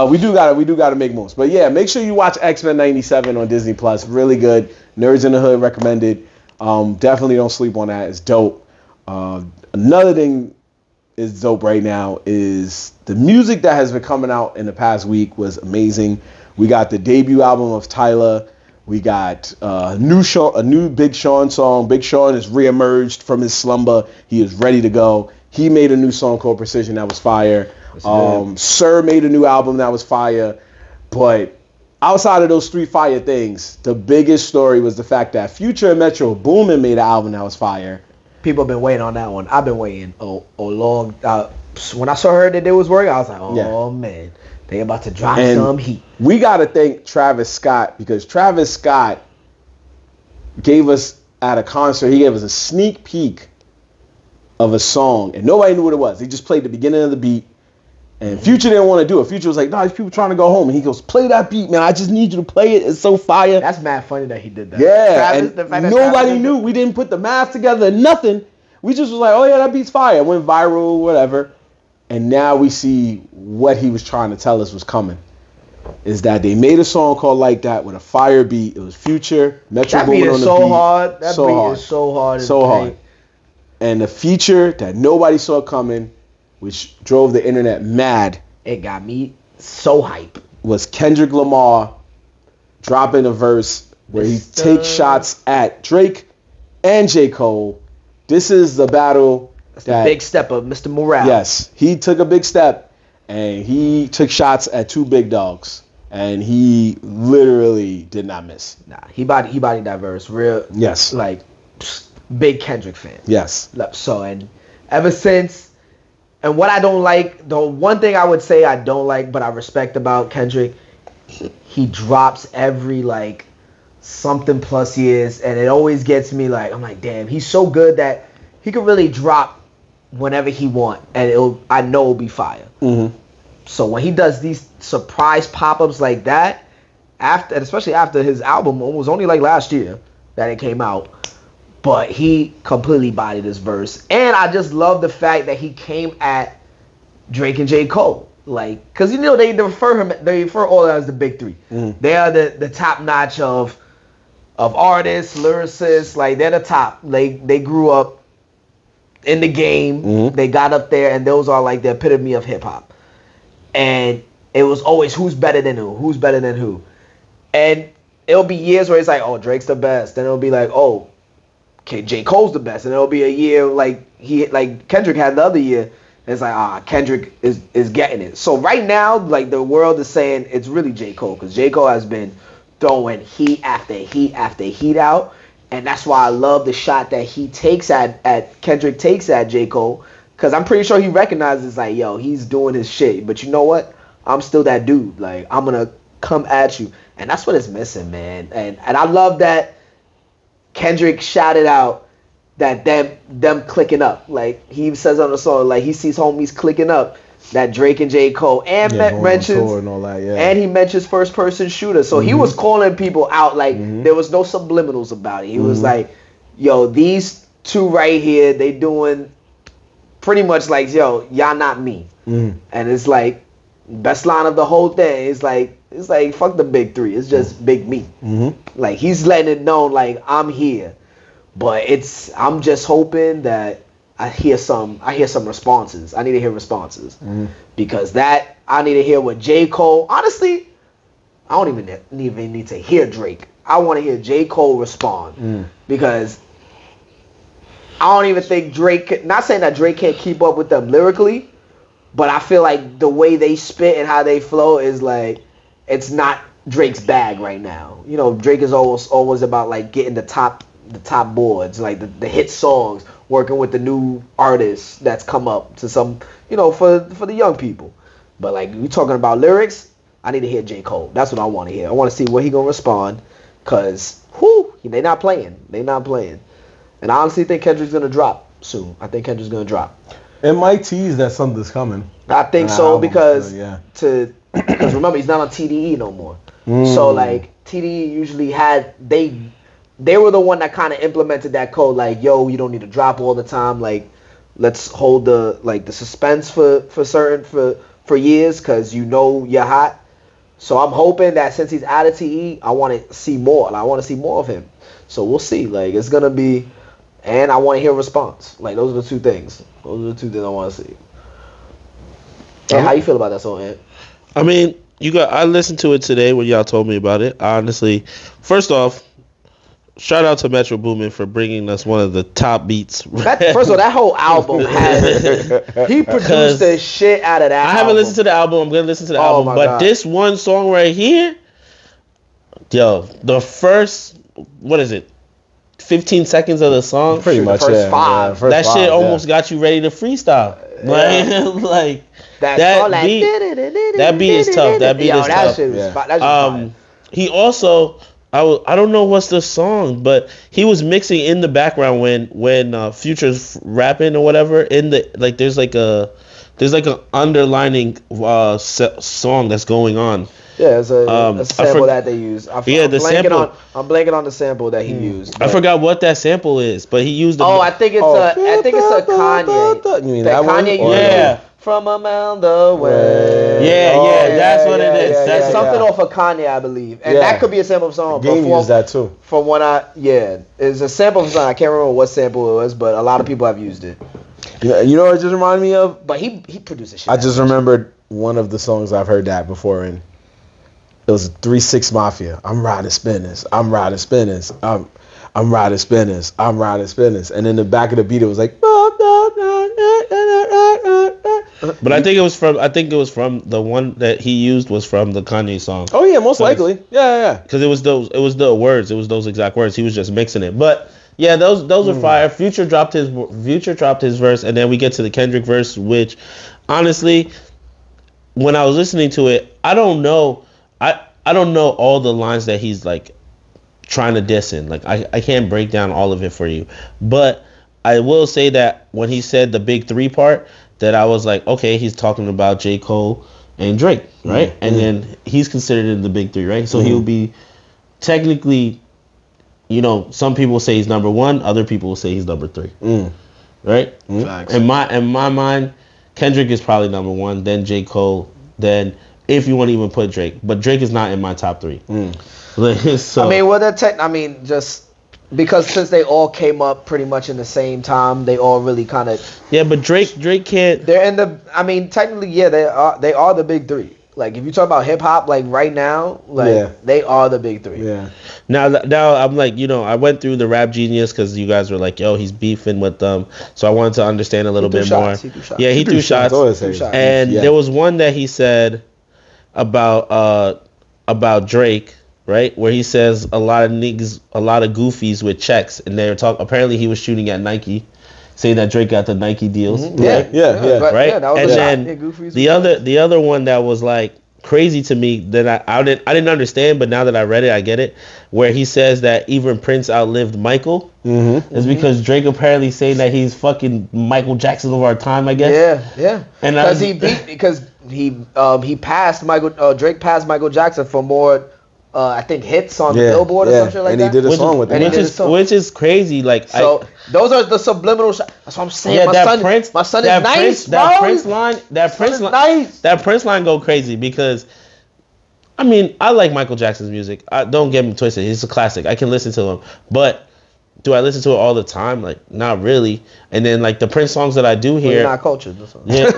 we do gotta make moves. But yeah, make sure you watch X-Men 97 on Disney Plus. Really good. Nerds in the Hood recommended. Definitely don't sleep on that. It's dope. Another thing is dope right now is the music that has been coming out in the past week was amazing. We got the debut album of Tyler. We got a new Big Sean song. Big Sean is reemerged from his slumber. He is ready to go. He made a new song called Precision that was fire. Sir made a new album that was fire. But outside of those three fire things, the biggest story was the fact that Future and Metro Boomin made an album that was fire. People have been waiting on that one. I've been waiting a long. When I saw that they was working, I was like, man. They about to drop some heat. We got to thank Travis Scott, because Travis Scott gave us at a concert, he gave us a sneak peek of a song, and nobody knew what it was. He just played the beginning of the beat, and Future didn't want to do it. Future was like, no, these people trying to go home. And he goes, play that beat, man. I just need you to play it. It's so fire. That's mad funny that he did that. Yeah, and nobody knew. We didn't put the math together, nothing. We just was like, oh, yeah, that beat's fire. It went viral, whatever. And now we see what he was trying to tell us was coming. Is that they made a song called Like That with a fire beat. It was Future, Metro Boomin on the beat. That beat is so hard. That beat is so hard. So hard. And the feature that nobody saw coming, which drove the internet mad. It got me so hype. Was Kendrick Lamar dropping a verse where he takes shots at Drake and J. Cole. This is the battle. That's the big step of Mr. Morale. Yes, he took a big step, and he took shots at two big dogs, and he literally did not miss. Nah, he bodied that verse. Real. Yes. Like, big Kendrick fan. Yes. So, and ever since, and what I don't like, the one thing I would say I don't like, but I respect about Kendrick, he drops every, something plus years, and it always gets me, I'm like, damn, he's so good that he could really drop whenever he want, and I know it'll be fire. Mm-hmm. So when he does these surprise pop-ups like that, especially after his album, it was only last year that it came out, But he completely bodied this verse. And I just love the fact that he came at Drake and J. Cole. Like, because, they refer all as the big three. They are the top notch of artists, lyricists. Like, they're the top. They grew up in the game. They got up there, and those are like the epitome of hip hop. And it was always who's better than who? Who's better than who? And it'll be years where it's like, oh, Drake's the best. Then it'll be like, oh, okay, J. Cole's the best. And it'll be a year like Kendrick had the other year. It's like, Kendrick is getting it. So right now, like, the world is saying it's really J. Cole, because J. Cole has been throwing heat after heat after heat out. And that's why I love the shot that he takes at Kendrick takes at J. Cole, because I'm pretty sure he recognizes, like, yo, he's doing his shit. But you know what? I'm still that dude. Like, I'm going to come at you. And that's what it's missing, man. And I love that Kendrick shouted out that them clicking up. Like, he says on the song, like, he sees homies clicking up, that Drake and J. Cole, and mentions and all that, and he mentions first person shooter. So he was calling people out, like, there was no subliminals about it. He was like, yo, these two right here, they doing pretty much like, yo, y'all not me. And it's like, best line of the whole thing is like, fuck the big three, it's just big me. Like, he's letting it known, like, I'm here. But I'm just hoping that I hear some responses. I need to hear responses. Because I need to hear what J. Cole, honestly, I don't even need to hear Drake. I want to hear J. Cole respond. Because I don't even think Drake, not saying that Drake can't keep up with them lyrically, but I feel like the way they spit and how they flow is like, it's not Drake's bag right now. Drake is always about, like, getting the top boards, like the hit songs, working with the new artists that's come up to some, for the young people. But, like, we talking about lyrics, I need to hear J. Cole. That's what I want to hear. I want to see what he gonna respond, because they not playing. And I honestly think Kendrick's gonna drop soon. I think Kendrick's gonna drop. It might tease that something's coming. I think so, because because remember, he's not on TDE no more. So, like, TDE usually had they were the one that kind of implemented that code, like, yo, you don't need to drop all the time, like, let's hold the suspense for years, because you're hot. So I'm hoping that since he's out of TE, I want to see more, and I want to see more of him. So we'll see. Like, it's gonna be, and I want to hear a response. Like, those are the two things. I want to see. Hey, how you feel about that song, Ant? I mean, I listened to it today when y'all told me about it. Honestly, first off, shout out to Metro Boomin for bringing us one of the top beats. First of all, that whole album he produced the shit out of that. I haven't listened to the album. I'm gonna listen to the album, but this one song right here, yo, the first, what is it, 15 seconds of the song, pretty much, the first five. That shit almost got you ready to freestyle. Like that beat. That beat is tough. That beat is tough. Shit was fire. He also, I don't know what's the song, but he was mixing in the background when Future's rapping or whatever. In the, like, there's like an underlining song that's going on. Yeah, it's a sample that they use. I'm blanking on the sample that he used. I forgot what that sample is, but he used. I think it's a Kanye. You mean that Kanye? Yeah. From around the way. Yeah, that's what it is. That's something off of Kanye, I believe, and that could be a sample of song. Game used that too. From when it's a sample of song. I can't remember what sample it was, but a lot of people have used it. You know what it just reminded me of? But he produced a shit. I just remembered one of the songs I've heard that before in. It was 3-6 Mafia. I'm riding spinners. I'm riding spinners. I'm riding spinners. I'm riding spinners. And in the back of the beat, it was like. But I think it was from the one that he used was from the Kanye song. Oh yeah, most likely. Yeah. Because it was the words. It was those exact words. He was just mixing it. But yeah, those are fire. Future dropped his verse, and then we get to the Kendrick verse, which honestly, when I was listening to it, I don't know all the lines that he's like trying to diss in. Like I can't break down all of it for you. But I will say that when he said the big three part, that I was like, okay, he's talking about J. Cole and Drake, right? And then he's considered in the big three, right? So he'll be technically, some people say he's number 1, other people will say he's number 3. Right? Facts. In my mind, Kendrick is probably number 1, then J. Cole, then if you want to even put Drake. But Drake is not in my top 3. So, just because since they all came up pretty much in the same time, they all really kind of. Yeah, but Drake can't. They're in the. I mean, technically, yeah, they are the big 3. Like if you talk about hip hop, like right now, they are the big 3. Yeah. Now I'm like, I went through the Rap Genius because you guys were like, yo, he's beefing with them, so I wanted to understand a little bit more. He threw shots. Yeah, he threw shots. And there was one that he said about Drake, right, where he says a lot of goofies with checks, and they're apparently he was shooting at Nike, saying that Drake got the Nike deals. Mm-hmm. Right? Yeah. Right. Yeah, that was and then the other one that was like crazy to me that I didn't understand, but now that I read it, I get it. Where he says that even Prince outlived Michael is because Drake apparently saying that he's fucking Michael Jackson of our time, I guess. Yeah. And because he passed Drake passed Michael Jackson for more. I think hits on Billboard or something like that. And he did a song with it. Which is crazy. Like, those are the subliminal shots. That's what I'm saying. Yeah, my son is nice, bro. That Prince line go crazy because, I mean, I like Michael Jackson's music. Don't get me twisted. He's a classic. I can listen to him. But do I listen to it all the time? Like, not really. And then, like, the Prince songs that I do hear. You're not cultured. Yeah.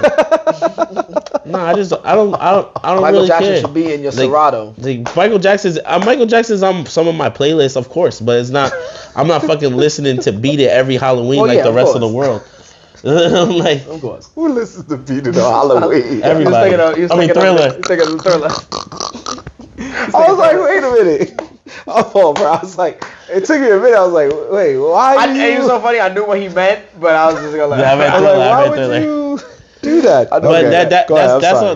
No, I don't Michael really Jackson care. should be in your Serato. Like Michael Jackson's on some of my playlists, of course, but it's not. I'm not fucking listening to Beat It every Halloween the rest of the world. Like, of course. Who listens to Beat It on Halloween? Everybody. Thriller. Thriller. I was like, wait a minute. Oh, bro. I was like, it took me a minute. I was like, wait, why? It was so funny. I knew what he meant, but I was just gonna why would you do that? But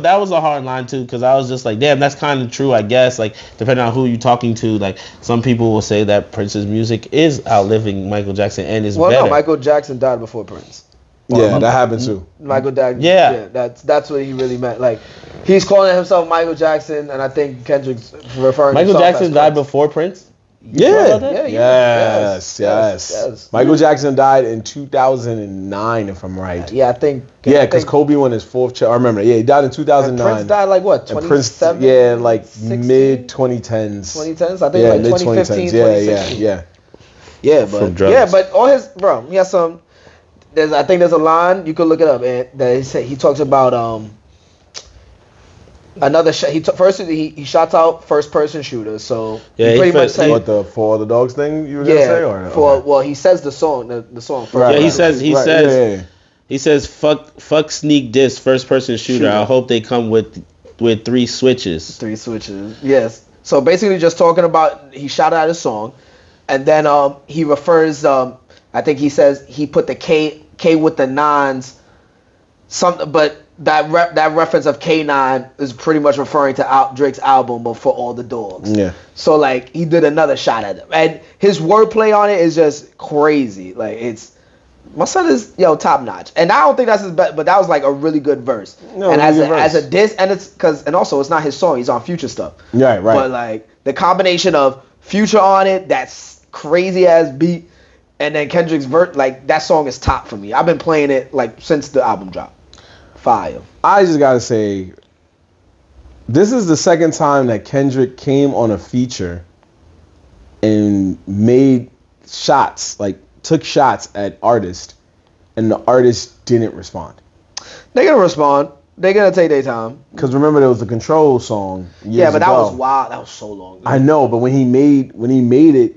that was a hard line too, because I was just like, damn, that's kind of true, I guess. Like, depending on who you're talking to, like some people will say that Prince's music is outliving Michael Jackson and is better. No, Michael Jackson died before Prince. Yeah, that happened too. Michael Jackson. Yeah, that's what he really meant. Like, he's calling himself Michael Jackson, and I think Kendrick's referring. Michael Jackson died before Prince. Yes. Michael Jackson died in 2009, if I'm right. Yeah, I think. Yeah, because Kobe won his 4th child. I remember. Yeah, he died in 2009. And Prince died like what? 27? Yeah, like mid 2010s. 2010s. I think like 2015. 2016. Yeah, but all his he has some. I think there's a line you could look it up, and that he talks about another shot. He shots out first person shooters. So yeah, he pretty much said what the For the Dogs thing you were gonna say, or he says the song first. Right, yeah, he says fuck sneak diss first person shooter. I hope they come with 3 switches. 3 switches. Yes. So basically, just talking about he shot out his song, and then he refers. I think he says he put the K with the 9s. But that reference of K9 is pretty much referring to Drake's album, but For All the Dogs. Yeah. So like he did another shot at him, and his wordplay on it is just crazy. Like my son is top notch, and I don't think that's his best, but that was like a really good verse. No, and as a diss, and also it's not his song; he's on Future stuff. Right. But like the combination of Future on it, that's crazy ass beat. And then Kendrick's verse, like that song is top for me. I've been playing it like since the album dropped. Fire. I just gotta say, this is the second time that Kendrick came on a feature and made shots, like took shots at artists, and the artist didn't respond. They're gonna respond. They're gonna take their time. Because remember there was the Control song. Yeah, but that was wild. That was so long ago. I know, but when he made it.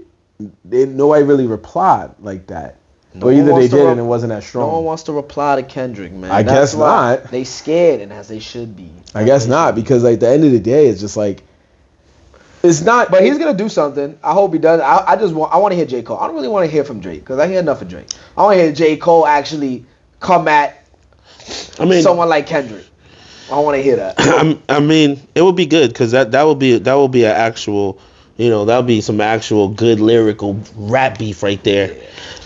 Nobody really replied like that. Or either they did and it wasn't that strong. No one wants to reply to Kendrick, man. I guess not. They scared, and as they should be. I guess not, because like, at the end of the day, it's just like, it's not. But he's gonna do something. I hope he does. I want to hear J. Cole. I don't really want to hear from Drake because I hear enough of Drake. I want to hear J. Cole actually come at someone like Kendrick. I want to hear that. I mean, it would be good because that will be an actual. That'll be some actual good lyrical rap beef right there.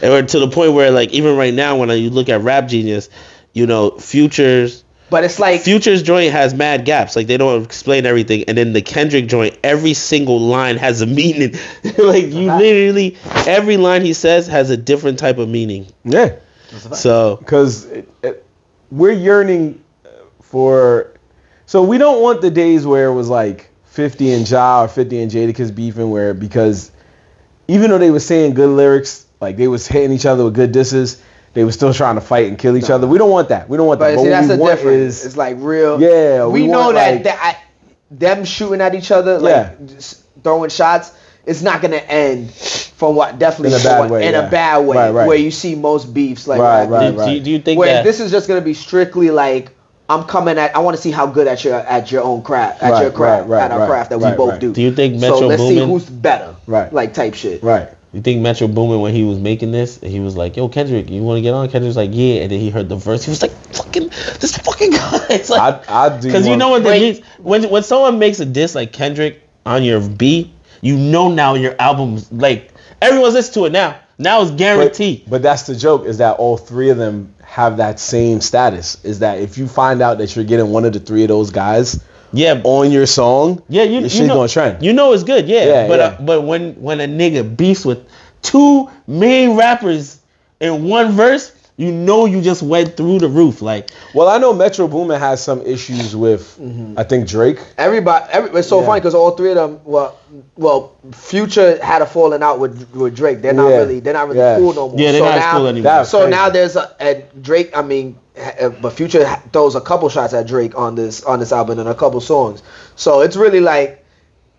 Or to the point where, like, even right now, when you look at Rap Genius, Future's But it's like Future's joint has mad gaps. Like they don't explain everything, and then the Kendrick joint, every single line has a meaning. Like you literally, every line he says has a different type of meaning. Yeah. So because we're yearning for. So we don't want the days where it was like 50 and Ja or 50 and Jadakiss beefing, where because even though they were saying good lyrics, like they was hitting each other with good disses, they were still trying to fight and kill each other. We don't want that. We don't want that. But But see, what that's we the want difference. is It's like real. Yeah, we know want, that, like, them shooting at each other, like just throwing shots, it's not gonna end from what definitely In a bad way, in yeah. a bad way, Right. where you see most beefs like Right, rappers. right. do you think Where that this is just gonna be strictly like I want to see how good at your own craft, at your craft, at our craft that we both do. Do you think Metro so let's see Boomin? who's better, Right. like type shit. right. You think Metro Boomin, when he was making this, he was like, "Yo, Kendrick, you want to get on?" Kendrick was like, "Yeah," and then he heard the verse. He was like, "Fucking this fucking guy!" It's like, I do because you want- know what that Wait. means when someone makes a diss like Kendrick on your beat, you know now your album's like everyone's listening to it now. Now it's guaranteed. But that's the joke, is that all three of them have that same status. Is that if you find out that you're getting one of the three of those guys Yeah, on your song, your shit's know, gonna trend. You know it's good, Yeah, but yeah. But when a nigga beefs with two main rappers in one verse, you know you just went through the roof. Like, Well, I know Metro Boomin has some issues with, I think Drake. It's so funny because all three of them, well, Future had a falling out with Drake. They're not really cool no more. Yeah, they're so not now, cool anymore. That's So crazy. now there's a Drake. I mean, but Future throws a couple shots at Drake on this album and a couple songs. So it's really like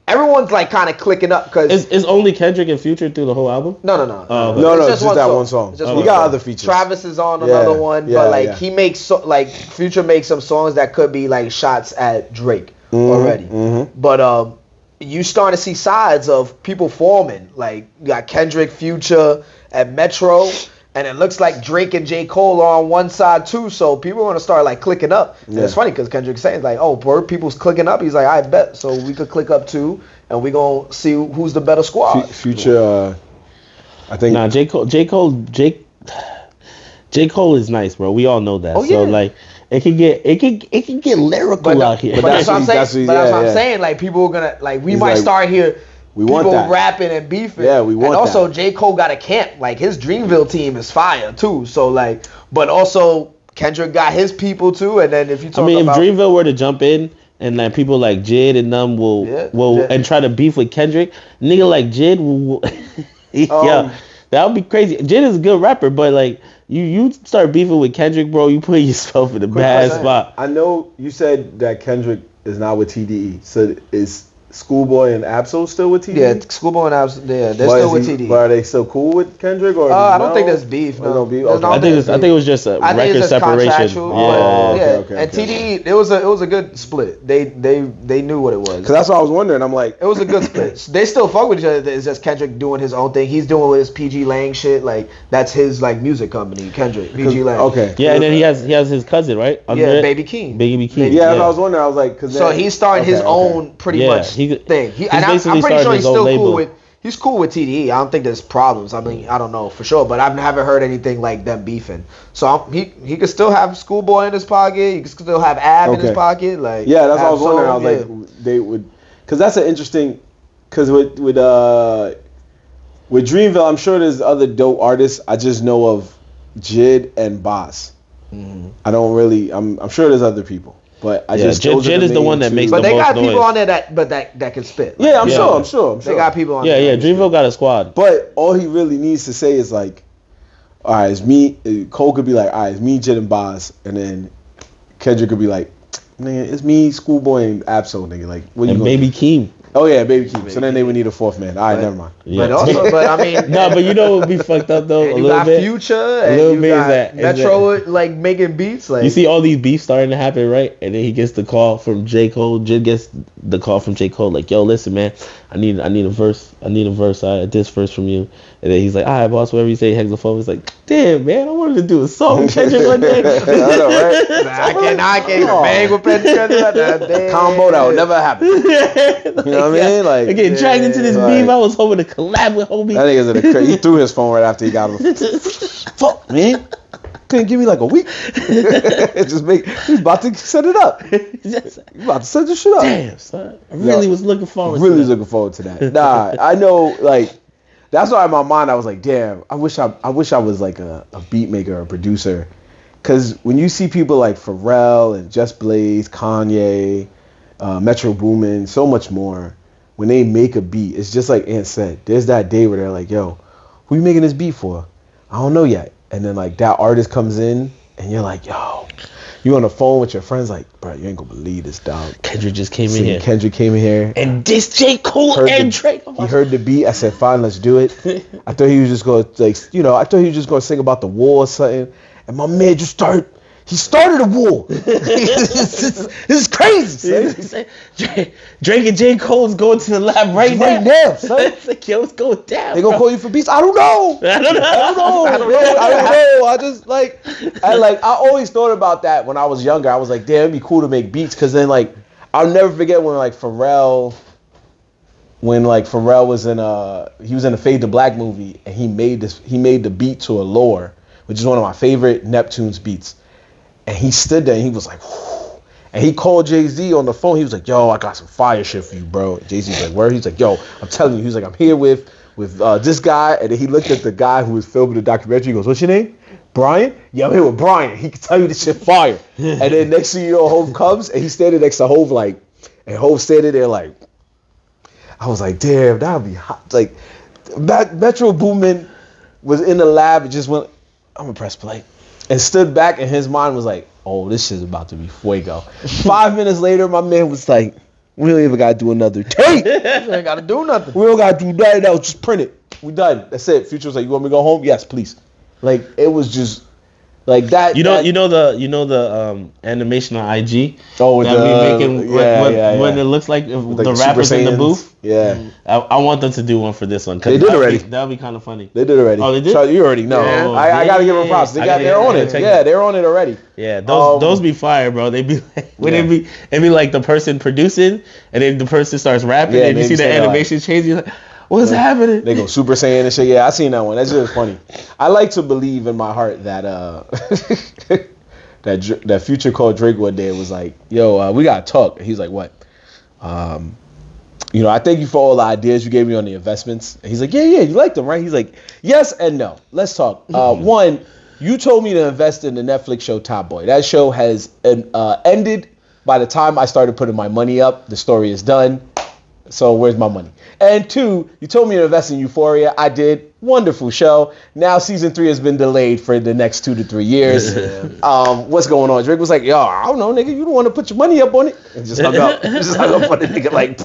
everyone's like kind of clicking up because is only Kendrick and Future through the whole album? no. okay. No, It's just that one song. It's just He one got song. other features. Travis is on Yeah, another one, yeah, but like yeah. he makes like Future makes some songs that could be like shots at Drake already. But you start to see sides of people forming. Like you got Kendrick, Future, and Metro, and it looks like Drake and J. Cole are on one side too. So people want to start like clicking up. And it's funny because Kendrick's saying like, "Oh, bro, people's clicking up." He's like, "I bet." So we could click up too, and we gonna see who's the better squad. Future, I think. Nah, J. Cole is nice, bro. We all know that. Oh, yeah. So like it can get lyrical out here. But that's what I'm saying. that's what- That's what yeah. I'm saying. Like people are gonna like we He's might like, start here. we People want that. rapping and beefing. Yeah, we want And also, that. J. Cole got a camp. Like his Dreamville team is fire too. So like, but also Kendrick got his people too. And then if you talk I mean, about if Dreamville were to jump in and like people like Jid and them will Yeah. and try to beef with Kendrick, nigga like Jid will yeah, that would be crazy. Jid is a good rapper, but like you start beefing with Kendrick, bro, you put yourself in a bad question. spot. I know you said that Kendrick is not with TDE. So is Schoolboy and Absol still with TDE? yeah, Schoolboy and Abs, they're But still is with he- TD. But are they still cool with Kendrick? Or I don't no? think there's beef. Or No, no beef? There's Okay. no- I think it was just a I think record it's just separation. contractual. Yeah. Oh, but, okay, and TDE, it was a good split. They knew what it was. Because that's what I was wondering. I'm like, It was a good split. They still fuck with each other. It's just Kendrick doing his own thing. He's doing with his PG Lang shit. Like that's his like music company, Kendrick PG Lang. okay. Yeah, and then he has his cousin, right? Under Yeah, it? Baby King. Baby King. Yeah, that's what I was wondering. I was like, So he's starting his own pretty Yeah, much he- thing. he's And I'm basically pretty sure starting he's his own still label. cool with. He's cool with TDE. I don't think there's problems. I mean, I don't know for sure, but I haven't heard anything like them beefing. So he could still have Schoolboy in his pocket. He could still have Ab in his pocket. Like Yeah, that's what I was Ab wondering. I was Soul, like, they would, because that's an interesting, because with Dreamville, I'm sure there's other dope artists. I just know of Jid and Boss. I don't really. I'm sure there's other people, but I just those are Jid is the main one that two. makes but the they most got people noise. on there that can spit. Yeah, I'm Yeah. sure. I'm sure. They got people on Yeah, there. yeah. Dreamville got a squad. But all he really needs to say is like, all right, it's me. Cole could be like, all right, it's me, Jid and Boss, and then Kendrick could be like, nigga, it's me, Schoolboy and Absol, nigga. Like, what you And gonna Baby Keem. Oh yeah, Baby Keem. So then they would need a fourth man. All right, never mind. Yeah. But also, but I mean, No, but you know what would be fucked up though? and A you little got bit. Future and little you bit is got that- is Metro like making beats. Like You see all these beefs starting to happen, right? And then he gets the call from J. Cole. Jid gets the call from J. Cole, like, yo, listen, man, I need a verse. This verse from you. And then he's like, all right, boss, whatever you say, hangs the phone. He's like, damn, man, I wanted to do a song with Kendrick one day. I know, right? I can't bang with Kendrick. Combo that would never happen. You know what I mean? Like, Again, dragged into this like- beef. I was hoping to collab with homie. that nigga's in the he threw his phone right after he got him. Fuck, man. Couldn't give me like a week. He's about to set it up. He's about to set this shit up. Damn, son. I really was looking forward to that. Nah, I know, like, that's why in my mind I was like, damn, I wish I was like a beat maker or a producer. Because when you see people like Pharrell and Just Blaze, Kanye, Metro Boomin, so much more, when they make a beat, it's just like Ant said, there's that day where they're like, yo, who you making this beat for? I don't know yet. And then like that artist comes in and you're like, yo, you on the phone with your friends like, bro, you ain't gonna believe this, dog. Kendrick just came in here. Kendrick came in here. And this J. Cole and Drake. He heard the beat. I said, fine, let's do it. I thought he was just gonna sing about the war or something. And my man just started a war. This is crazy. Drake and J. Cole's going to the lab right now, son. It's like, yo, what's going down? They gonna call you for beats? I don't know. I don't know. I always thought about that when I was younger. I was like, damn, it'd be cool to make beats, because then like I'll never forget when Pharrell was in the Fade to Black movie, and he made the beat to Allure, which is one of my favorite Neptune's beats. And he stood there and he was like, whew. And he called Jay-Z on the phone. He was like, yo, I got some fire shit for you, bro. Jay-Z's like, where? He's like, yo, I'm telling you. He's like, I'm here with this guy. And then he looked at the guy who was filming the documentary. He goes, what's your name? Brian? Yeah, I'm here with Brian. He can tell you this shit fire. And then next thing you know, Hov comes and he's standing next to Hov and Hov standing there like, I was like, damn, that would be hot. Like, Metro Boomin was in the lab and just went, I'm gonna press play. And stood back, and his mind was like, oh, this shit's about to be fuego. 5 minutes later, my man was like, we don't even got to do another tape. We ain't got to do nothing. We don't got to do nothing else. Just print it. We done. That's it. Future was like, you want me to go home? Yes, please. Like, it was just like that. You know the animation on IG. Oh, with that we making when it looks like the rappers in the booth. Yeah, I want them to do one for this one. They did already. That'd be kind of funny. They did already. Oh, they did. So you already know. Yeah. I gotta give them props. They're on it. Yeah, they're on it already. Yeah, those be fire, bro. They be like, it'd be like the person producing, and then the person starts rapping, and you see the animation change. You're like, what's happening? They go Super Saiyan and shit. Yeah, I seen that one. That's just funny. I like to believe in my heart that that Future called Drake one day and was like, yo, we gotta talk. And he's like, what? I thank you for all the ideas you gave me on the investments. And he's like, yeah, you like them, right? He's like, yes and no. Let's talk. One, you told me to invest in the Netflix show Top Boy. That show has ended by the time I started putting my money up. The story is done. So where's my money? And two, you told me to invest in Euphoria. I did. Wonderful show. Now season 3 has been delayed for the next 2 to 3 years. What's going on? Drake was like, yo, I don't know, nigga. You don't want to put your money up on it. And just hung up. Just hung up on the nigga like,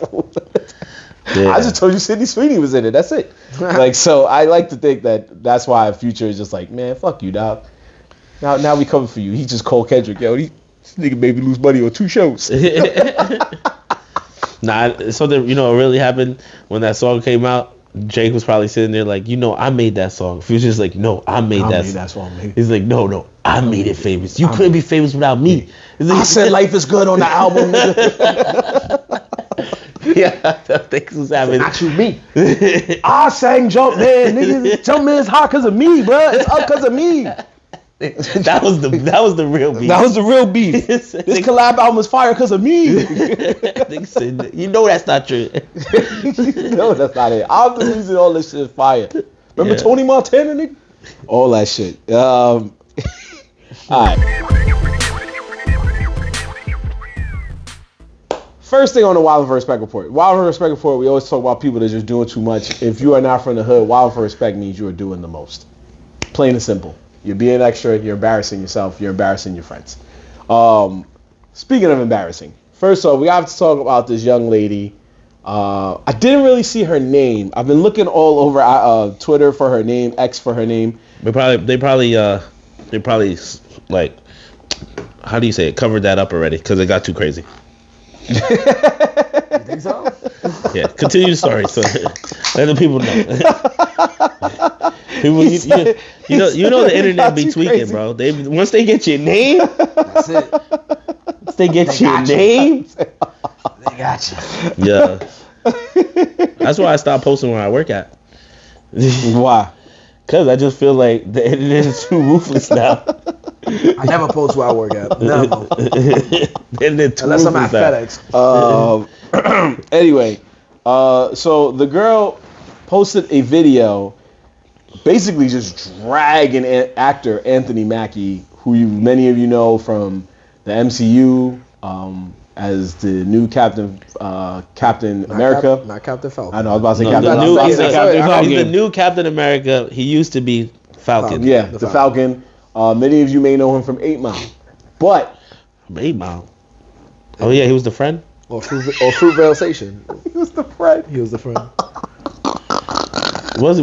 I just told you Sydney Sweeney was in it. That's it. Like, so I like to think that that's why Future is just like, man, fuck you, dog. Now we coming for you. He just called Kendrick. Yo, this nigga made me lose money on 2 shows. Something it really happened when that song came out. Drake was probably sitting there like, I made that song. Future's like, no, I made that song. He's like, no, I made it famous. You couldn't be famous without me. Like, I said life is good on the album, nigga. Yeah, things was happening. Not you, me. I sang Jump Man, nigga. Jump Man's hot because of me, bro. It's up because of me. That was the real beef. That was the real beef. This collab album is fire because of me. You know that's not true. No, that's not it. I'm the reason all this shit is fire. Remember Tony Montana, nigga? All that shit. All right. First thing on the Wild for Respect report. Wild for Respect report, we always talk about people that are just doing too much. If you are not from the hood, Wild for Respect means you are doing the most. Plain and simple. You're being extra, you're embarrassing yourself, you're embarrassing your friends. Speaking of embarrassing, first off, we have to talk about this young lady. I didn't really see her name. I've been looking all over Twitter for her name, X for her name. They probably like, how do you say it? Covered that up already because it got too crazy. You think so? Yeah, continue the story. So let the people know. People, you know the internet be tweaking, crazy. Bro. Once they get your name, that's it. Once they get your name, they got you. Yeah. That's why I stopped posting where I work at. Why? Because I just feel like the internet is too ruthless now. I never post where I work at. Never. Unless I'm at FedEx. Anyway, so the girl posted a video basically just dragging actor Anthony Mackie, who many of you know from the MCU as the new Captain America. Not Captain Falcon. I know, I was about to say No, Captain. he's the new Captain America. He used to be Falcon. Yeah, the Falcon. Many of you may know him from 8 Mile. But... 8 Mile? Oh, yeah, he was the friend? Or Fruitvale Station. He was the friend. He was the friend. Who was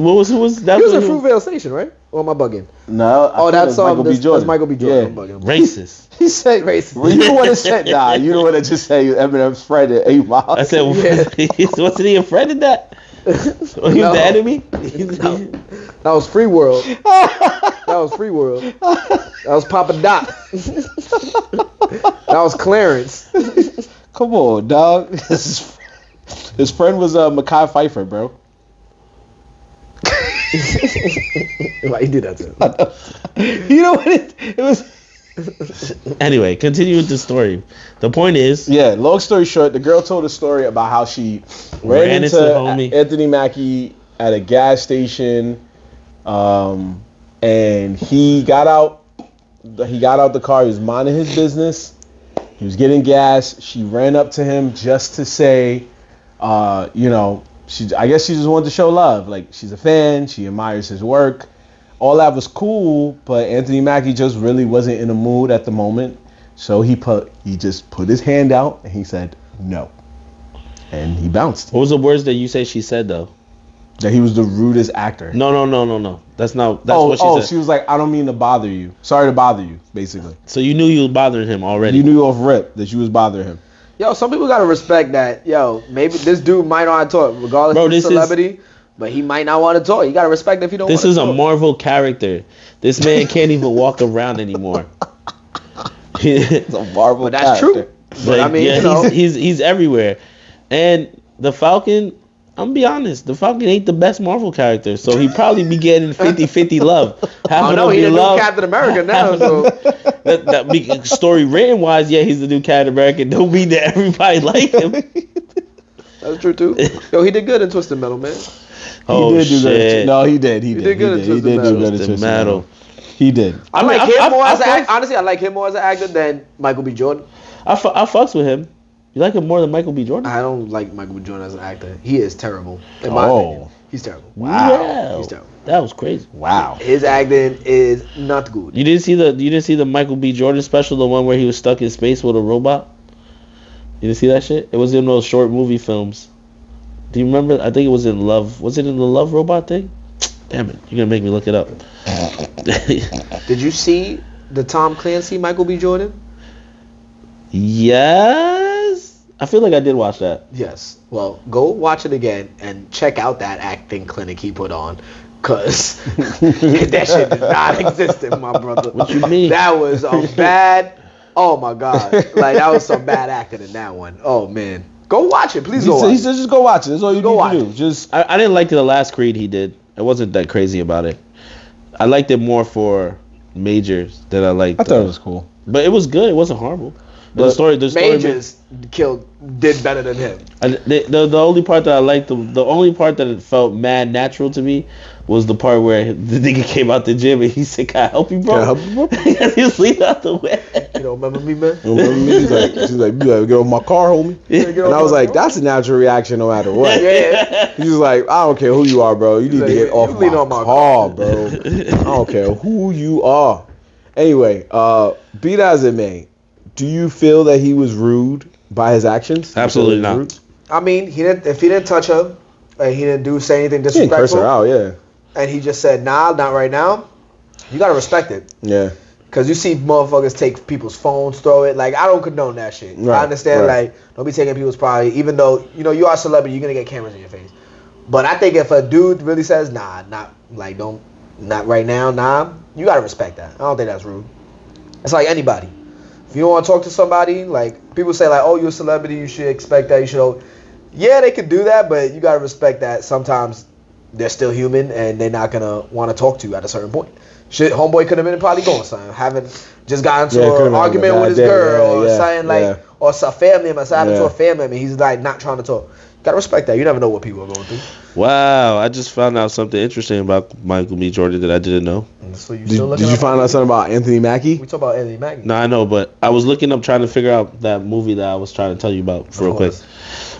that? He was in Fruitvale Station, right? Or am I bugging? No. That's Michael B. Jordan. That's Michael B. Jordan. Yeah. I'm bugging. Racist. He said racist. You don't want to say nah. You don't want to just say Eminem's friend at 8 Mile. I said, wasn't he a friend in that? He was the enemy? That was Free World. That was Free World. That was Papa Doc. That was Clarence. Come on, dog. His friend was Mekhi Phifer, bro. Why you did that to him? You know what it was? Anyway, continue with the story. The point is... Yeah, long story short, the girl told a story about how she ran into homie Anthony Mackie at a gas station, and he got out the car. He was minding his business. He was getting gas. She ran up to him just to say, I guess she just wanted to show love. Like, she's a fan. She admires his work. All that was cool, but Anthony Mackie just really wasn't in the mood at the moment. So he just put his hand out and he said no. And he bounced. What was the words that you say she said, though? That he was the rudest actor. No. That's what she said. She was like, I don't mean to bother you. Sorry to bother you, basically. So you knew you was bothering him already. You knew off rip that you was bothering him. Yo, some people gotta respect that. Yo, maybe this dude might not want to talk, regardless of his celebrity, but he might not want to talk. You gotta respect if you don't want to talk. This is a Marvel character. This man can't even walk around anymore. It's a Marvel But that's character. true. But I mean, yeah, he's everywhere. And the Falcon, I'm gonna be honest, the Falcon ain't the best Marvel character, so he probably be getting 50-50 love. He the new Captain America now. So that story written wise, yeah, he's the new Captain America. Don't mean that everybody like him. That's true too. Yo, he did good in Twisted Metal, man. Oh, he did do shit. good. No, he did. He did good in Twisted Metal. He did. I like him more as an actor. Honestly, I like him more as an actor than Michael B. Jordan. I fucks with him. You like him more than Michael B. Jordan? I don't like Michael B. Jordan as an actor. He is terrible. In my opinion. He's terrible. Wow. He's terrible. That was crazy. Wow. His acting is not good. You didn't see the Michael B. Jordan special, the one where he was stuck in space with a robot? You didn't see that shit? It was in those short movie films. Do you remember? I think it was in Love. Was it in the Love Robot thing? Damn it. You're going to make me look it up. Did you see the Tom Clancy Michael B. Jordan? Yes. I feel like I did watch that. Yes. Well, go watch it again and check out that acting clinic he put on. Because that shit did not exist in my brother. What you mean? That was a bad... Oh, my God. Like, that was some bad acting in that one. Oh, man. Go watch it. Please go watch it. He said just go watch it. That's all you need to do. Just I didn't like the last Creed he did. I wasn't that crazy about it. I liked it more for Majors than I liked. I thought it was cool. But it was good. It wasn't horrible. But the story Majors did better than him. The only part that I liked, the only part that it felt mad natural to me was the part where the nigga came out the gym and he said, "Can I help you, bro?" He was leaning out the way. You don't remember me, man? You remember me? She's like, you gotta get on my car, homie. And I was like, that's a natural reaction no matter what. Yeah. He's like, I don't care who you are, bro. You need to get off my car, bro. I don't care who you are. Anyway, be that as it may, do you feel that he was rude by his actions? Absolutely not. Rude? I mean, if he didn't touch her, and he didn't say anything disrespectful. He didn't curse her out, yeah. And he just said, nah, not right now. You gotta respect it. Yeah. Because you see motherfuckers take people's phones, throw it. Like, I don't condone that shit. Right, I understand, right. like, don't be taking people's property. Even though, you are a celebrity, you're going to get cameras in your face. But I think if a dude really says, nah, not right now, nah, you got to respect that. I don't think that's rude. It's like anybody. If you don't want to talk to somebody, like, people say, like, oh, you're a celebrity, you should expect that. You should. Yeah, they could do that, but you got to respect that sometimes they're still human and they're not going to want to talk to you at a certain point. Shit, homeboy could have been probably going something, just got into could've an been argument having a with his bad day, girl or yeah, something like, or some family member, something happened to a family member. He's like not trying to talk. Gotta respect that. You never know what people are going through. Wow, I just found out something interesting about Michael B. Jordan that I didn't know. So Did you find out something about Anthony Mackie? We talk about Anthony Mackie. No, I know, but I was looking up trying to figure out that movie that I was trying to tell you about real quick.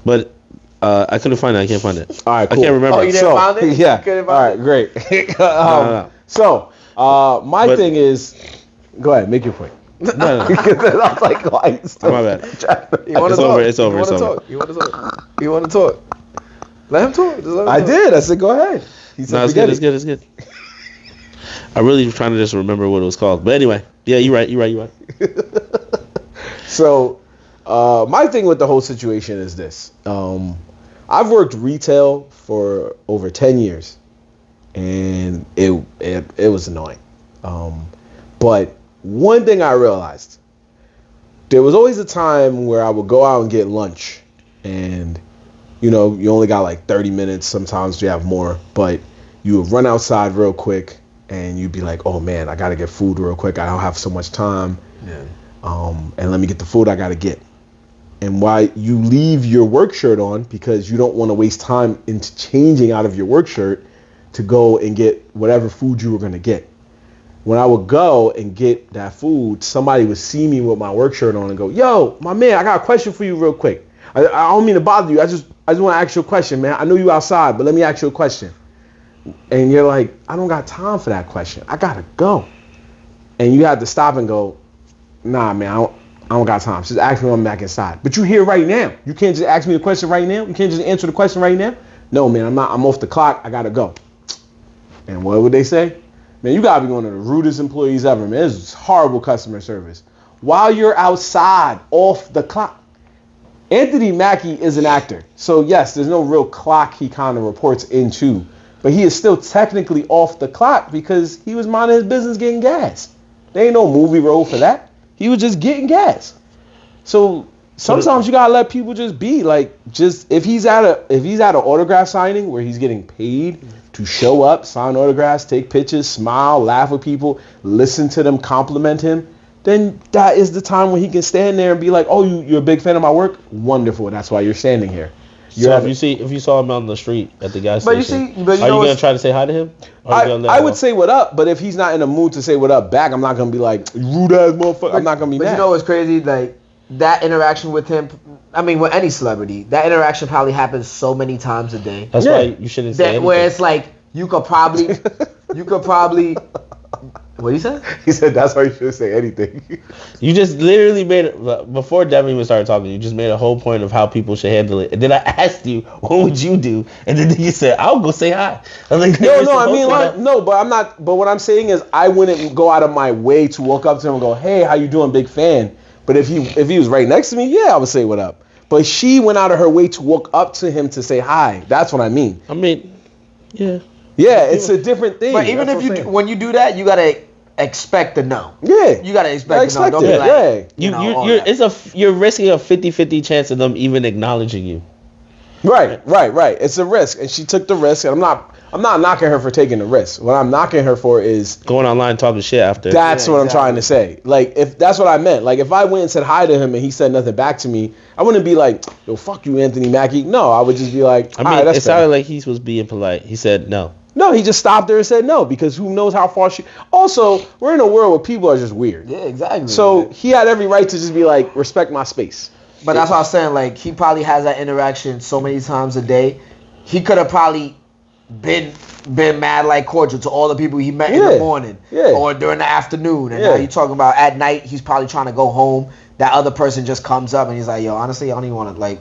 But I couldn't find it. I can't find it. All right, cool. I can't remember. Oh, you didn't find it? Yeah. All right, great. No. So, my thing is, go ahead, make your point. No. I was like, why? My bad. You want to It's talk? over. It's over. You It's want to over. talk? You want to talk? You want to talk? Let him talk. Just let him I talk. did. I said, go ahead. He said, No, it's good. It's good. It's good. I really was trying to just remember what it was called. But anyway, yeah, you're right. So, my thing with the whole situation is this. I've worked retail for over 10 years, and it was annoying. But one thing I realized, there was always a time where I would go out and get lunch, and you only got like 30 minutes. Sometimes you have more, but you would run outside real quick, and you'd be like, oh man, I gotta get food real quick. I don't have so much time. Yeah. And let me get the food I gotta get. And why you leave your work shirt on, because you don't want to waste time into changing out of your work shirt to go and get whatever food you were gonna get. When I would go and get that food, somebody would see me with my work shirt on and go, yo, my man, I got a question for you real quick. I don't mean to bother you. I just want to ask you a question, man. I know you outside, but let me ask you a question. And you're like, I don't got time for that question. I gotta go. And you have to stop and go, nah, man, I don't got time. Just ask me when I'm back inside. But you here right now. You can't just ask me the question right now. You can't just answer the question right now. No, man, I'm off the clock. I gotta go. And what would they say? Man, you gotta be one of the rudest employees ever, man. This is horrible customer service. While you're outside, off the clock. Anthony Mackie is an actor. So yes, there's no real clock he kind of reports into. But he is still technically off the clock because he was minding his business getting gas. There ain't no movie role for that. He was just getting gas. So sometimes you gotta let people just be like, just if he's at an autograph signing where he's getting paid to show up, sign autographs, take pictures, smile, laugh with people, listen to them, compliment him, then that is the time when he can stand there and be like, oh, you're a big fan of my work? Wonderful. That's why you're standing here. So if you saw him out on the street at the gas station, are you gonna try to say hi to him? I would say what up, but if he's not in the mood to say what up back, I'm not gonna be like, rude ass motherfucker. I'm not gonna be mad. But you know what's crazy? Like that interaction with him, I mean with any celebrity, that interaction probably happens so many times a day. That's why you shouldn't say anything. Where it's like you could probably what he said? He said that's why you shouldn't say anything. You just literally made it, before Devin even started talking, you just made a whole point of how people should handle it. And then I asked you, what would you do? And then you said, I'll go say hi. I'm like, but what I'm saying is I wouldn't go out of my way to walk up to him and go, hey, how you doing, big fan? But if he was right next to me, yeah, I would say what up. But she went out of her way to walk up to him to say hi. That's what I mean. I mean, yeah. Yeah, it's a different thing. But even if when you do that, you gotta expect the no. Yeah. You gotta expect the no. Don't be like, you're risking a 50-50 chance of them even acknowledging you. Right. It's a risk, and she took the risk, and I'm not knocking her for taking the risk. What I'm knocking her for is going online talking shit after. That's what I'm trying to say. Like, if that's what I meant. Like, if I went and said hi to him and he said nothing back to me, I wouldn't be like, yo, fuck you, Anthony Mackie. No, I would just be like, it sounded like he was being polite. He said no. No, he just stopped there and said no, because who knows how far she... Also, we're in a world where people are just weird. Yeah, exactly. So he had every right to just be like, respect my space. But that's what I was saying. Like, he probably has that interaction so many times a day. He could have probably been mad like cordial to all the people he met in the morning or during the afternoon. And now you're talking about at night, he's probably trying to go home. That other person just comes up and he's like, yo, honestly, I don't even want to, like...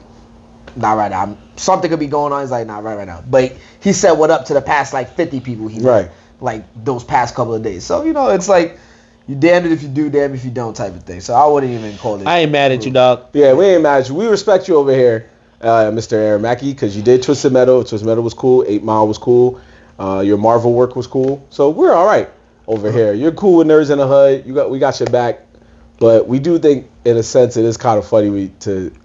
Not right now. Something could be going on. He's like, nah, right now. But he said what up to the past like 50 people he met, like those past couple of days. So, it's like you damned it if you do, damned if you don't type of thing. So I wouldn't even call it. I ain't mad at you, dog. Yeah, we ain't mad at you. We respect you over here, Mr. Aaron Mackie, because you did Twisted Metal. Twisted Metal was cool. 8 Mile was cool. Your Marvel work was cool. So we're all right over here. You're cool with Nerds in the Hood. We got your back. But we do think, in a sense, it is kind of funny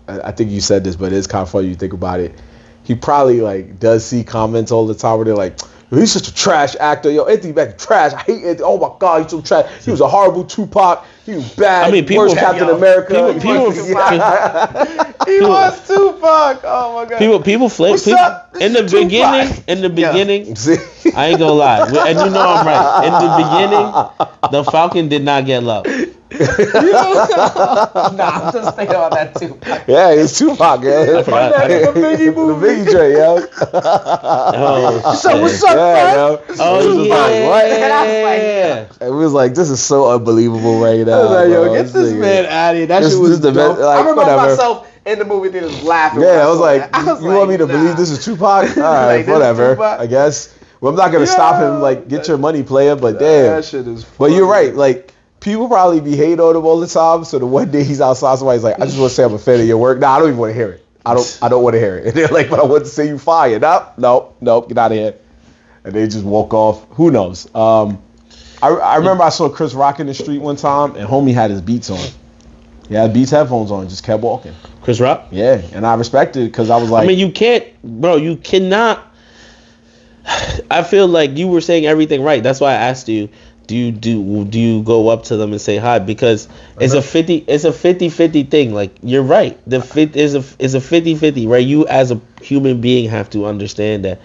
I think you said this, but it is kind of funny you think about it. He probably, like, does see comments all the time where they're like, He's such a trash actor. Yo, Anthony Mackie trash. I hate Anthony. Oh my God, he's so trash. He was a horrible Tupac. He was bad. I mean, people, worst Captain America. People, He was Tupac. Oh my God. People flake. What's up? In the beginning, I ain't gonna lie, and you know I'm right. In the beginning, the Falcon did not get love. Nah, I'm just thinking about that Tupac. Yeah, it's Tupac, yo. I forgot. The Biggie Dre, yo. Oh, So what's up, Yeah, bro? yo. Oh, yeah. What? And I was like, yeah. It was like, this is so unbelievable right now. I was like, yo, bro. get this man out of here. That This shit was is the dope. best, like, I remember whatever. myself in the movie theaters laughing. when Yeah, I was saw like, that. you want me to nah. believe this is Tupac? All right, Like, this is whatever. Tupac? I guess. Well, I'm not gonna stop him. Like, get your money, player. But damn. That shit is funny. But you're right. Like, people probably be hating on him all the time. So the one day he's outside, somebody's like, I just want to say I'm a fan of your work. Nah, I don't even want to hear it. I don't want to hear it. And they're like, but I want to say you fired. Nope, get out of here. And they just walk off. Who knows? I remember I saw Chris Rock in the street one time, and homie had his Beats on. He had Beats headphones on, just kept walking. Chris Rock? Yeah, and I respected it because I was like, I mean, you cannot. I feel like you were saying everything right. That's why I asked you, do you go up to them and say hi? Because it's a 50-50 thing. Like, you're right. The fit is a 50-50, right? You as a human being have to understand that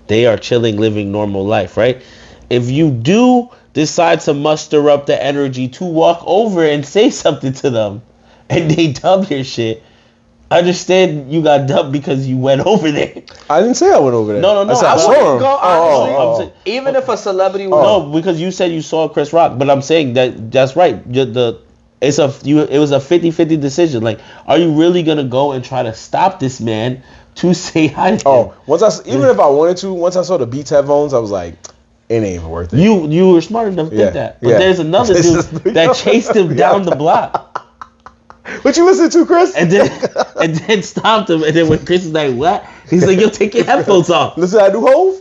they are chilling, living normal life, right? If you do decide to muster up the energy to walk over and say something to them, and they dub your shit, understand you got dubbed because you went over there. I didn't say I went over there. No. I said I saw him. Go, honestly, I'm even if a celebrity was No, because you said you saw Chris Rock, but I'm saying that's right. It was a 50-50 decision. Like, are you really gonna go and try to stop this man to say hi to him? Even if I wanted to, once I saw the Beats headphones, I was like, it ain't even worth it. You were smart enough to think that. But there's another dude that chased him down the block. What you listen to, Chris? And then stopped him. And then when Chris is like, what? He's like, yo, take your headphones off. Listen to that new Hove?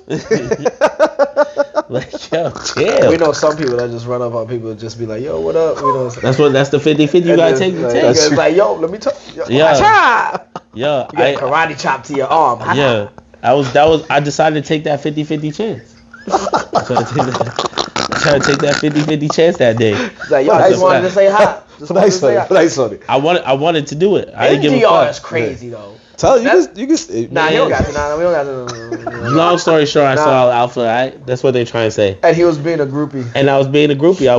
Like, yo, chill. We know some people that just run up on people and just be like, yo, what up? You know, That's the 50-50 you gotta take. It's like, yo, let me talk. Yeah. You got a karate chop to your arm. Yeah. I decided to take that 50-50 chance. I tried to take that 50-50 chance that day. It's like, yo, I just wanted to say hi. Nice on it. I wanted to do it. I didn't give a NGR fuck. is crazy though. Tell you can. Nah, you don't got to. Nah, we don't got to. Long story short, I saw Alpha. Right? That's what they trying to say. And he was being a groupie. And I was being a groupie.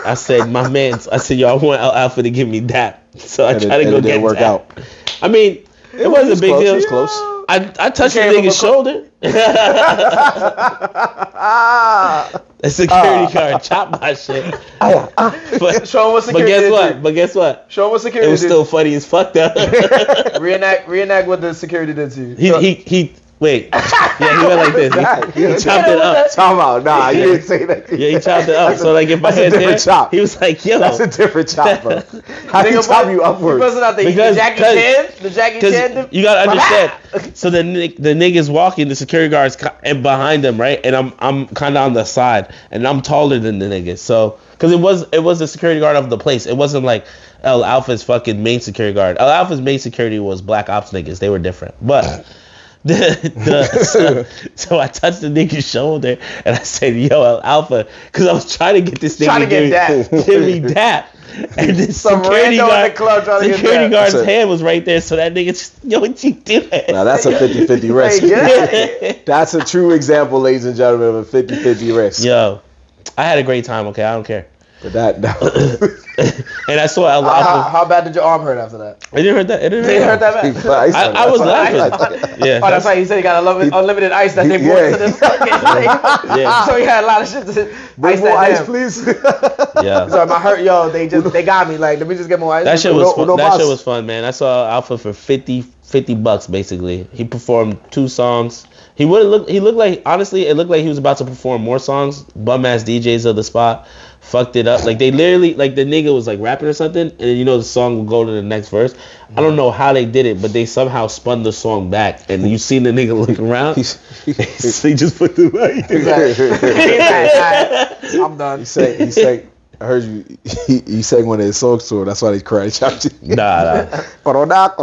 I said, my man. I said, yo, I want Alpha to give me that. So I tried to go get work that. out. I mean, it wasn't a big deal. It was close. I touched the nigga's shoulder. A security guard chopped my shit. But, Show him what security But guess what? Show him what security It was still funny as fuck though. Reenact what the security did to you. He wait. Yeah, he went like this. He chopped it up. Time out. Nah, you didn't say that. Yeah, he chopped it up. So like if my That's a head different there, chop. he was like, yo. That's a different chop, bro. How do you chop you upwards? Because The Jackie Chan. You gotta understand. So the niggas walking, the security guards and behind them, right? And I'm kind of on the side, and I'm taller than the niggas. So because it was the security guard of the place. It wasn't like El Alpha's fucking main security guard. El Alpha's main security was Black Ops niggas. They were different, but. So I touched the nigga's shoulder and I said, yo, El Alpha, because I was trying to get this nigga to give me dap. And the security guard's hand was right there, so that nigga just, yo, what you doing? Now that's a 50-50 risk. That's a true example, ladies and gentlemen, of a 50-50 risk. Yo, I had a great time, okay? I don't care. But that and I saw El Alpha. How bad did your arm hurt after that? It didn't hurt that. It didn't hurt that bad. I was laughing. Yeah. Oh, that's why he said he got unlimited ice that they brought to this fucking thing. Yeah. So he had a lot of shit to bring more ice, please. Yeah. Sorry, my hurt. Yo, they got me. Like, let me just get more ice. That shit was fun. That shit was fun, man. I saw Alpha for $50 basically. He performed 2 songs. He looked like, honestly, it looked like he was about to perform more songs. Bum ass DJs of the spot fucked it up. Like they literally, like the nigga was like rapping or something, and the song would go to the next verse. I don't know how they did it, but they somehow spun the song back, and you seen the nigga look around. So he just put the I'm done. He sang. I heard you. He sang one of his songs to him. That's why they karate chopped you. Nah. Corona.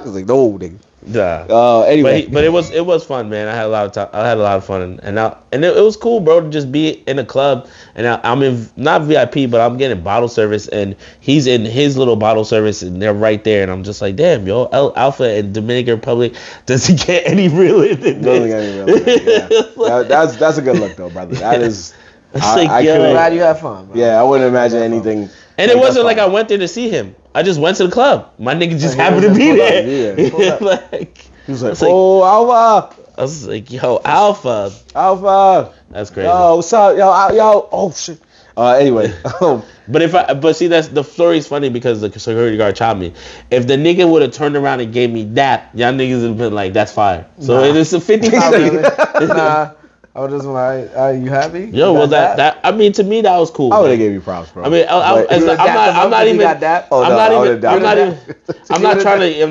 He's like, no, nigga. Anyway, but it was fun, man. I had a lot of time. I had a lot of fun, and it was cool, bro, to just be in a club. And I'm in not VIP, but I'm getting bottle service, and he's in his little bottle service, and they're right there, and I'm just like, damn, yo, El Alpha in Dominican Republic doesn't get any realer than this. Yeah. That's a good look though, brother. That is. I'm glad you had fun, bro. Yeah, I wouldn't imagine anything. And it wasn't like I went there to see him. I just went to the club. My nigga just happened to be there. Like, he was like, oh, Alpha. I was like, yo, Alpha. That's crazy. Yo, what's up? Yo, oh shit. Anyway. But see, that's the story's funny because the security guard chopped me. If the nigga would have turned around and gave me that, y'all niggas would have been like, that's fire. So it's a 50-50. Nah. I was just like, are you happy? Yo, well, that I mean, to me, that was cool. I would have gave you props, bro. I mean, I'm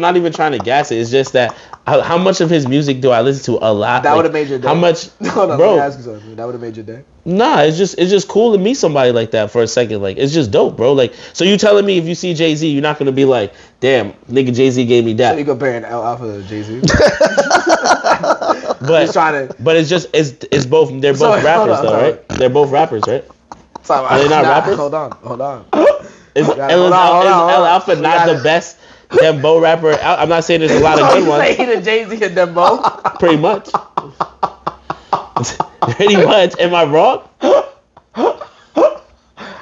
not even trying to gas it. It's just that how much of his music do I listen to? A lot. That would have made your day. How much, bro? Let me ask you something. That would have made your day. Nah, it's just cool to meet somebody like that for a second. Like, it's just dope, bro. Like, so you telling me if you see Jay-Z, you're not gonna be like, damn, nigga, Jay-Z gave me that. So you comparing El Alpha to Jay-Z? But it's both. They're both rappers though, right? They're both rappers, right? Are they not rappers? Hold on. Is El Alpha not the best Dembo rapper? I'm not saying there's a lot of good ones. You saying Jay-Z and Dembo? Pretty much. Pretty much. Am I wrong?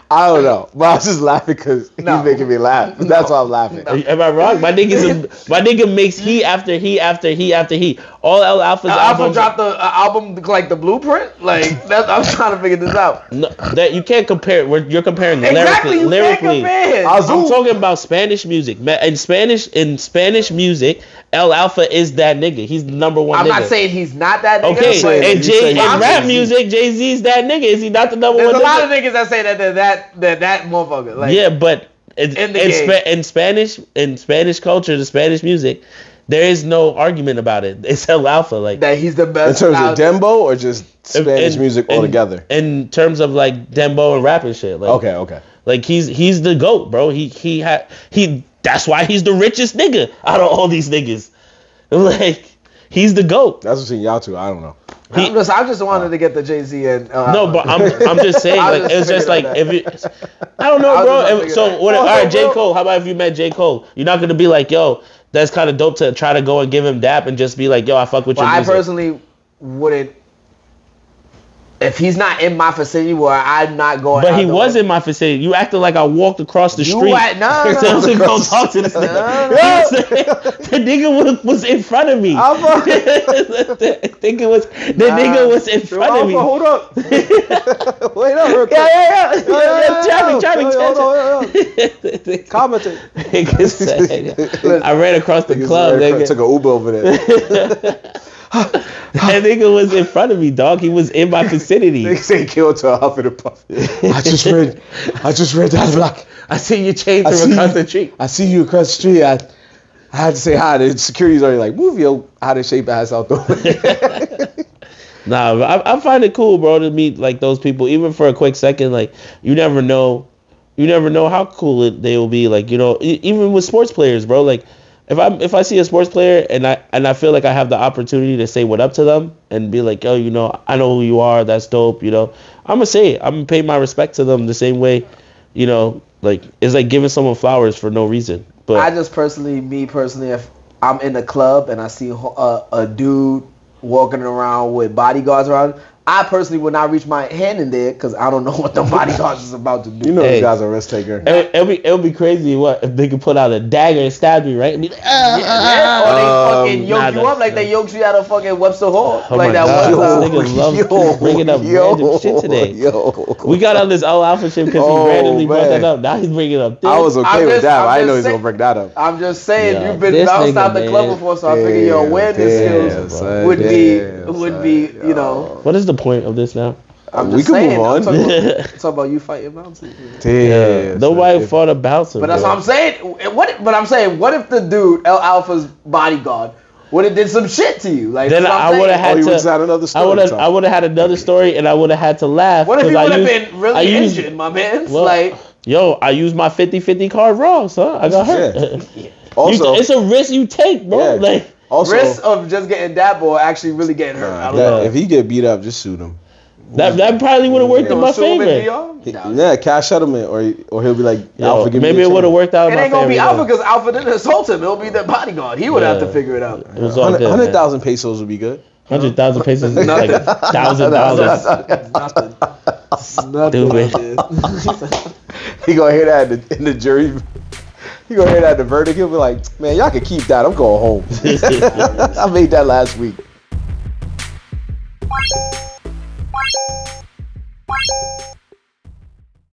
I don't know, but I was just laughing because he's making me laugh. That's why I'm laughing. Am I wrong? My nigga makes he after he. All El Alpha's albums. Alpha dropped the album like the Blueprint. Like I'm trying to figure this out. No, that you can't compare. You're comparing exactly, lyrically. I'm Azul. talking about Spanish music. In Spanish music, El Alpha is that nigga. He's the number one. I'm not saying he's not that nigga. Okay, and rap music, Jay-Z's that nigga. Is he not the number one? There's a lot of niggas that say that that motherfucker. Like, yeah, but in Spanish culture, the Spanish music, there is no argument about it. It's El Alpha, like that he's the best. In terms of Dembo or just Spanish music altogether. In terms of like Dembo and rap and shit. Like, okay. Like he's the GOAT, bro. He that's why he's the richest nigga out of all these niggas. Like, he's the GOAT. That's between y'all two. I don't know. I just wanted to get the Jay-Z and no, but I'm just saying, like, it's just like if you, I don't know, bro. So what? All right, J. Cole. How about if you met J. Cole? You're not gonna be like, yo, that's kind of dope to try to go and give him dap and just be like, yo, I fuck with your music. I personally wouldn't. If he's not in my vicinity where I'm not going. But he was in my vicinity. You acted like I walked across the street. No. Go talk to this nigga. The nigga was in front of me. The nigga was in front of me. Hold up. Wait up, real quick. Yeah. Traffic. Commenting. I ran across the club. Took an Uber over there. That nigga was in front of me, dog. He was in my vicinity. Nigga say kill to a huff and a puff. I just read that block. I see you change from across the street. I see you across the street. I had to say hi. The security's already like, move your out of shape ass out the way. Nah, I find it cool, bro, to meet like those people, even for a quick second. Like, you never know how cool they will be. Like, you know, even with sports players, bro. Like, if I see a sports player and I feel like I have the opportunity to say what up to them and be like, yo, you know, I know who you are, that's dope, you know, I'm gonna say it. I'm gonna pay my respect to them the same way, you know, like it's like giving someone flowers for no reason. But I just personally, if I'm in a club and I see a dude walking around with bodyguards around, I personally would not reach my hand in there because I don't know what the bodyguards is about to do. You know, these guys are risk taker. It'll be crazy if they could put out a dagger and stab me, right? And be like, or they fucking yoke you up like they yoked you out of fucking Webster Hall. Oh like my that God. Niggas love bringing up random shit today. We got on this El Alpha shit because he randomly brought that up. Now he's bringing up this. I was okay with that. I didn't know he was going to bring that up. I'm just saying, you've been outside the club before, so I figure your awareness skills would be, you know. What is the point of this now? We can move on. Talk about you fighting bouncers. Nobody fought a bouncer. But that's what I'm saying. What if the dude, El Alpha's bodyguard, would have did some shit to you? Like, then I would have had another story. I would have had another story, and I would have had to laugh. What if you would have been really injured, my man? Well, like, yo, I used my 50-50 card wrong, son. I got hurt. Also, it's a risk you take, bro. Yeah. Like, Also, risk of just getting dabbed or actually really getting hurt. I don't know. if he get beat up, just shoot him. That probably would have worked in my favor. Yeah, cash settlement, or he'll be like, Alpha, give me maybe a it would have chance. worked out. It ain't gonna be Alpha because Alpha didn't assault him. It'll be the bodyguard. He would have to figure it out. It was all good. 100,000 pesos would be good. 100,000 pesos is like $1,000. Nothing. Stupid. He gonna hear that in the jury. He gonna hear that in the verdict. He'll be like, man, y'all can keep that. I'm going home. I made that last week.